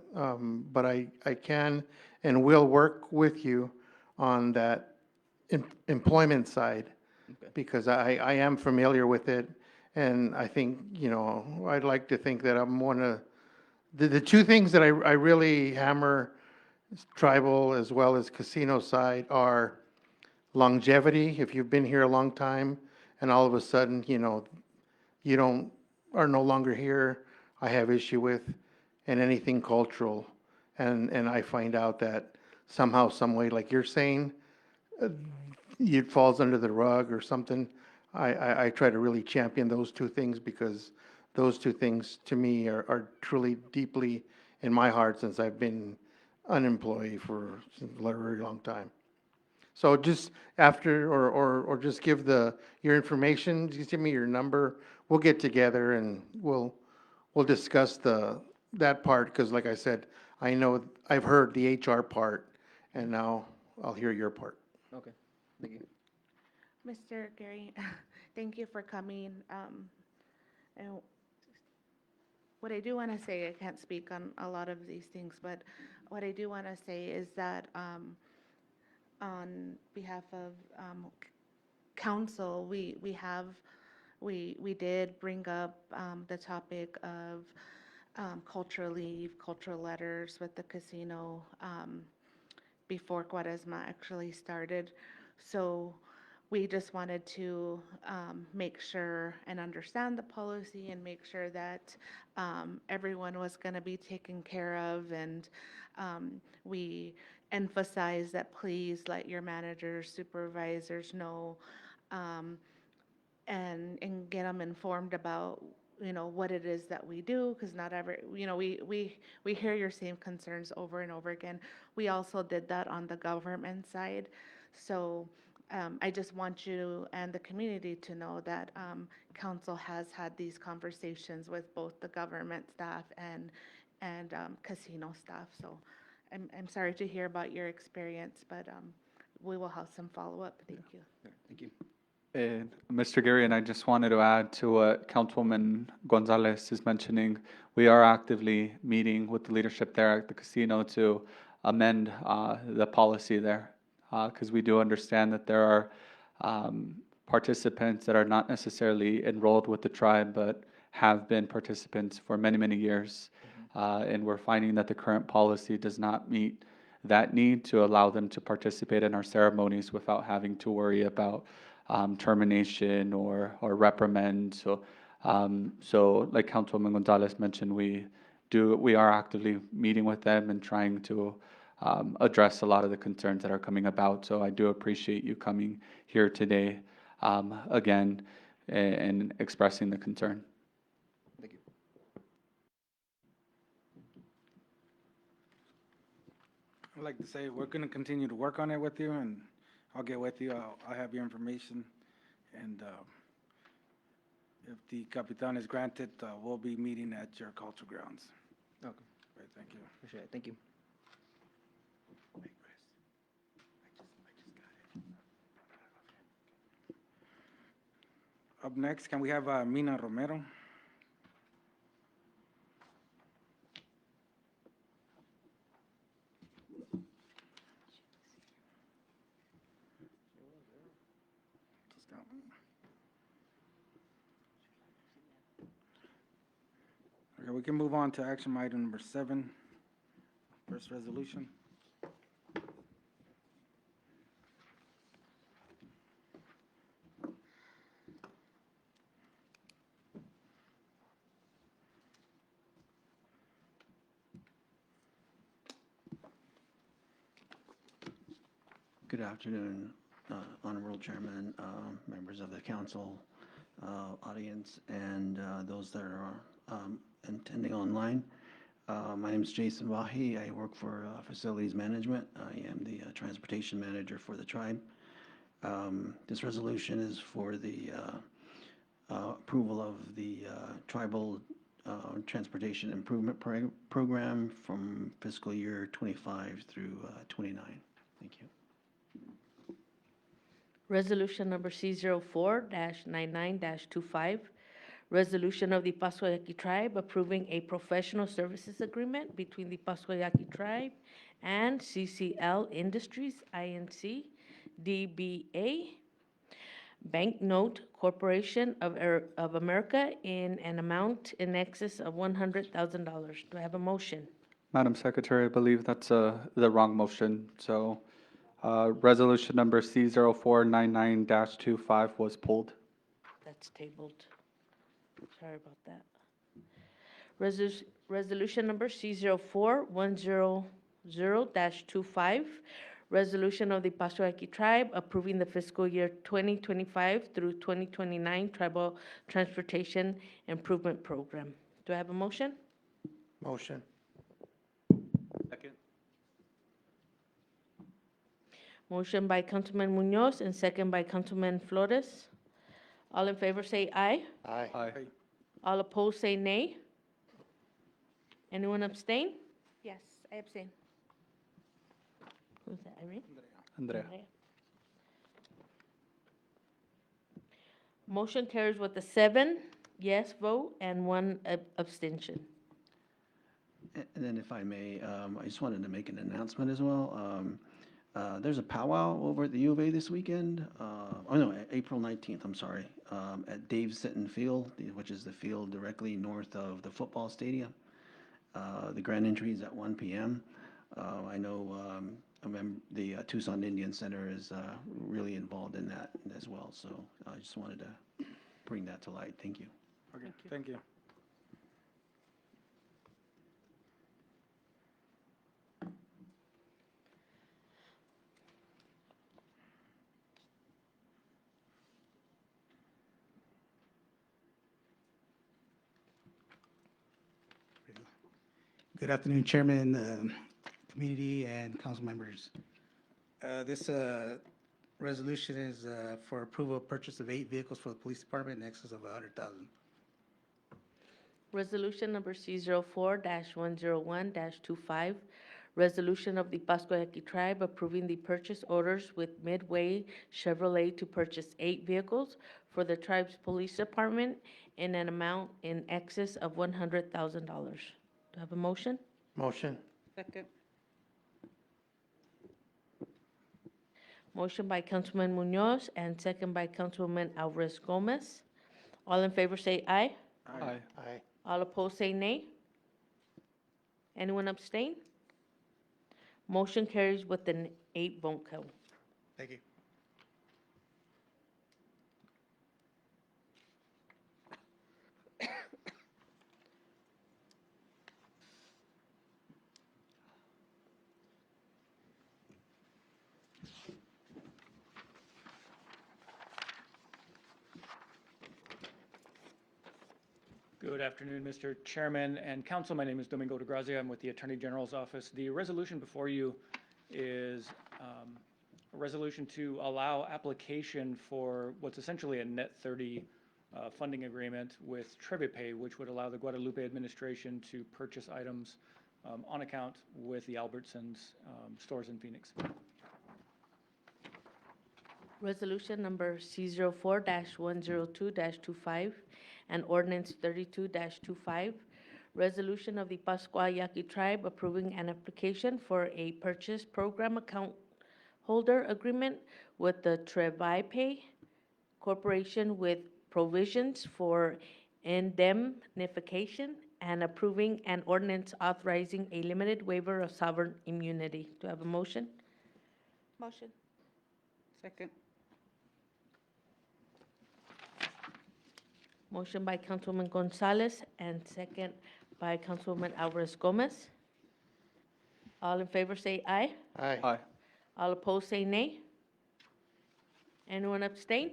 But I can and will work with you on that employment side, Okay. because I am familiar with it, and I think, you know, I'd like to think that I'm one of, the two things that I really hammer tribal as well as casino side are longevity. If you've been here a long time and all of a sudden, you know, you don't, are no longer here, I have issue with, and anything cultural. And I find out that somehow, some way, like you're saying, it falls under the rug or something. I try to really champion those two things, because those two things to me are truly deeply in my heart, since I've been unemployed for a very long time. So just after, or just give your information, just give me your number. We'll get together and we'll discuss that part, because like I said, I know, I've heard the HR part, and now I'll hear your part. Okay, thank you. Mr. Gary, thank you for coming. And what I do want to say, I can't speak on a lot of these things, but what I do want to say is that on behalf of council, we did bring up the topic of cultural leave, cultural letters with the casino before Cuaresma actually started. So we just wanted to make sure and understand the policy and make sure that everyone was going to be taken care of. And we emphasize that please let your managers, supervisors know, and get them informed about, you know, what it is that we do, because not every, you know, we hear your same concerns over and over again. We also did that on the government side. So I just want you and the community to know that council has had these conversations with both the government staff and casino staff. So I'm sorry to hear about your experience, but we will have some follow-up. Thank you. Thank you. And Mr. Gary, and I just wanted to add to what Councilwoman Gonzalez is mentioning. We are actively meeting with the leadership there at the casino to amend the policy there, because we do understand that there are participants that are not necessarily enrolled with the tribe, but have been participants for many, many years. And we're finding that the current policy does not meet that need to allow them to participate in our ceremonies without having to worry about termination or reprimand. So like Councilwoman Gonzalez mentioned, we are actively meeting with them and trying to address a lot of the concerns that are coming about. So I do appreciate you coming here today again and expressing the concern. Thank you. I'd like to say, we're going to continue to work on it with you, and I'll get with you. I'll have your information. And if the Capitan is granted, we'll be meeting at your cultural grounds. Okay, Great, thank you. appreciate it. Thank you. Up next, can we have Mina Romero? Okay, we can move on to action item number 7, first resolution. Good afternoon, Honorable Chairman, members of the council, audience, and those that are attending online. My name is Jason Wahi. I work for Facilities Management. I am the Transportation Manager for the tribe. This resolution is for the approval of the Tribal Transportation Improvement Program from fiscal year 25 through 29. Thank you. Resolution number C04-99-25, resolution of the Pascua Yaqui Tribe approving a professional services agreement between the Pascua Yaqui Tribe and CCL Industries, Inc., DBA Banknote Corporation of America in an amount in excess of $100,000. Do I have a motion? Madam Secretary, I believe that's the wrong motion. So resolution number C0499-25 was pulled. That's tabled. Sorry about that. Resolution number C04-100-25, resolution of the Pascua Yaqui Tribe approving the fiscal year 2025 through 2029 Tribal Transportation Improvement Program. Do I have a motion? Motion. Second. Motion by Councilman Munoz and second by Councilman Flores. All in favor say aye. Aye. Aye. All opposed say nay. Anyone abstain? Yes, I abstain. Who's that, Irene? Andrea. Motion carries with a 7 yes vote and 1 abstention. And then if I may, I just wanted to make an announcement as well. There's a powwow over at the U of A this weekend. April 19th, I'm sorry, at Dave Sitton Field, which is the field directly north of the football stadium. The grand entry is at 1 p.m. I know the Tucson Indian Center is really involved in that as well. So I just wanted to bring that to light. Thank you. Okay, thank you. Good afternoon, Chairman, community, and council members. This resolution is for approval of purchase of 8 vehicles for the police department in excess of $100,000. Resolution number C04-101-25, resolution of the Pascua Yaqui Tribe approving the purchase orders with Midway Chevrolet to purchase 8 vehicles for the tribe's police department in an amount in excess of $100,000. Do I have a motion? Motion. Second. Motion by Councilman Munoz and second by Councilwoman Alvarez Gomez. All in favor say aye. Aye. Aye. All opposed say nay. Anyone abstain? Motion carries with an 8 vote count. Thank you. Good afternoon, Mr. Chairman and Council. My name is Domingo de Grazia. I'm with the Attorney General's Office. The resolution before you is a resolution to allow application for what's essentially a net 30 funding agreement with TreviPay, which would allow the Guadalupe administration to purchase items on account with the Albertsons stores in Phoenix. Resolution number C04-102-25 and ordinance 32-25, resolution of the Pascua Yaqui Tribe approving an application for a purchase program account holder agreement with the TreviPay Corporation with provisions for indemnification and approving an ordinance authorizing a limited waiver of sovereign immunity. Do I have a motion? Motion. Second. Motion by Councilwoman Gonzalez and second by Councilwoman Alvarez Gomez. All in favor say aye. Aye. Aye. All opposed say nay. Anyone abstain?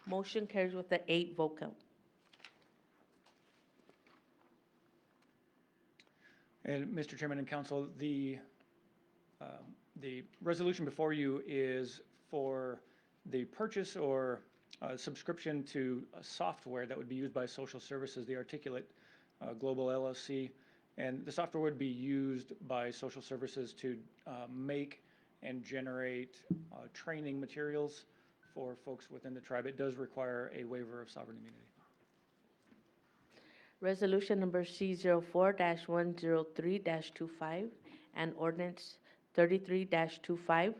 Motion carries with an 8 vote count. And Mr. Chairman and Council, the resolution before you is for the purchase or subscription to software that would be used by social services, the Articulate Global LLC. And the software would be used by social services to make and generate training materials for folks within the tribe. It does require a waiver of sovereign immunity. Resolution number C04-103-25 and ordinance 33-25,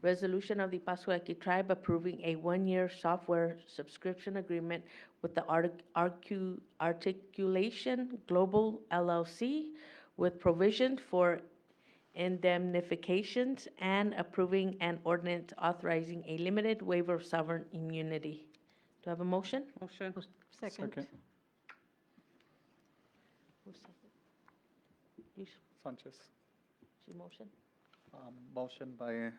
Resolution of the Pascua Yaqui Tribe approving a one-year software subscription agreement with the Articulation Global LLC with provision for indemnifications and approving an ordinance authorizing a limited waiver of sovereign immunity. Do I have a motion? Motion. Second. Who's second? You, Sanchez. she motion? Motion by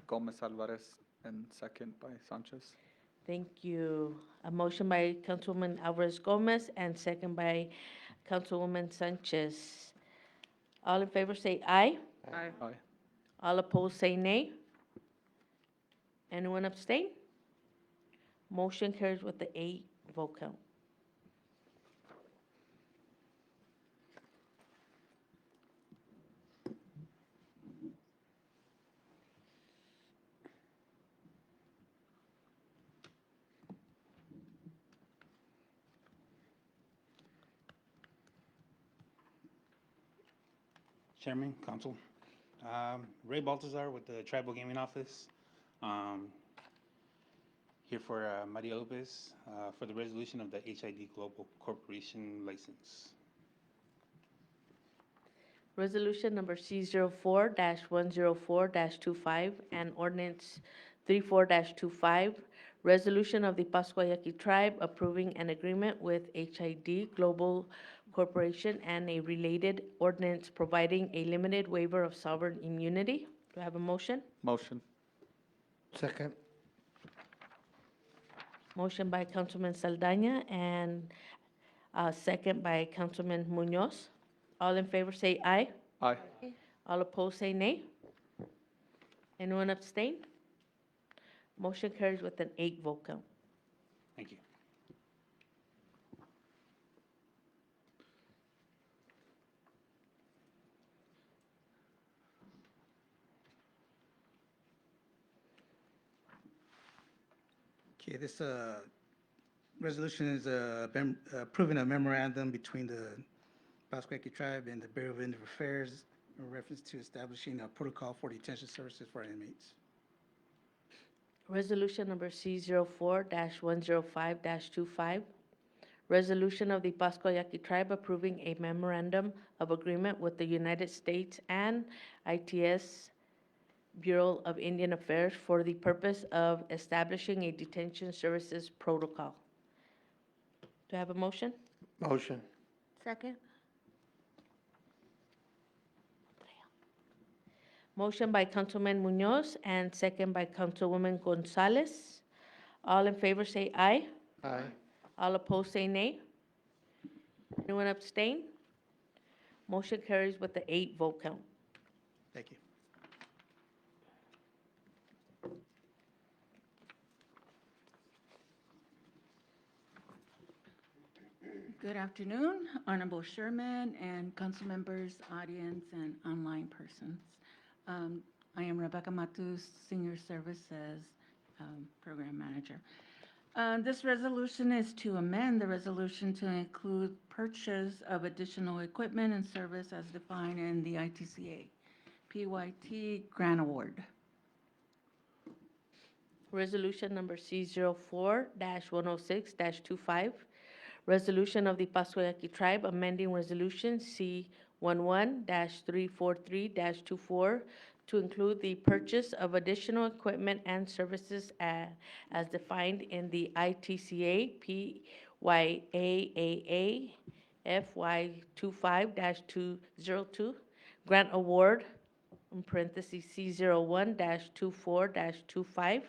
Gomez Alvarez and second by Sanchez. Thank you. A motion by Councilwoman Alvarez Gomez and second by Councilwoman Sanchez. All in favor say aye. Aye. Aye. All opposed say nay. Anyone abstain? Motion carries with the 8 vote count. Chairman, Council. Ray Baltazar with the Tribal Gaming Office. Here for Maria Lopez for the resolution of the HID Global Corporation license. Resolution number C04-104-25 and ordinance 34-25, resolution of the Pascua Yaqui Tribe approving an agreement with HID Global Corporation and a related ordinance providing a limited waiver of sovereign immunity. Do I have a motion? Motion. Second. Motion by Councilman Saldana and second by Councilman Munoz. All in favor say aye. Aye. All opposed say nay. Anyone abstain? Motion carries with an 8 vote count. Thank you. Okay, this resolution is approving a memorandum between the Pascua Yaqui Tribe and the Bureau of Indian Affairs in reference to establishing a protocol for detention services for inmates. Resolution number C04-105-25, resolution of the Pascua Yaqui Tribe approving a memorandum of agreement with the United States and ITS Bureau of Indian Affairs for the purpose of establishing a detention services protocol. Do I have a motion? Motion. Second? Motion by Councilman Munoz and second by Councilwoman Gonzalez. All in favor say aye. Aye. All opposed say nay. Anyone abstain? Motion carries with the 8 vote count. Thank you. Good afternoon, Honorable Chairman and council members, audience, and online persons. I am Rebecca Matus, Senior Services Program Manager. This resolution is to amend the resolution to include purchase of additional equipment and service as defined in the ITCA PYT Grant Award. Resolution number C04-106-25, resolution of the Pascua Yaqui Tribe amending resolution C11-343-24 to include the purchase of additional equipment and services as defined in the ITCA PYAAA FY25-202 Grant Award, in parentheses C01-24-25.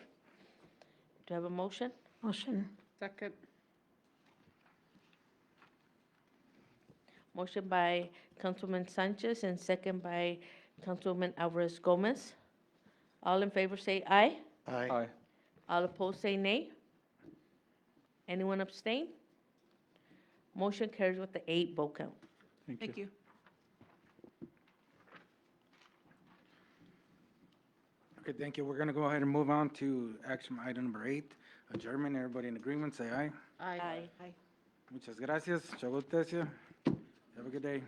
Do I have a motion? Motion. Second. Motion by Councilman Sanchez and second by Councilwoman Alvarez Gomez. All in favor say aye. Aye. Aye. All opposed say nay. Anyone abstain? Motion carries with the 8 vote count. Thank you. Okay, thank you. We're going to go ahead and move on to action item number 8, adjournment. Everybody in agreement, say aye. Aye. Muchas gracias. Mucho gusto. Have a good day.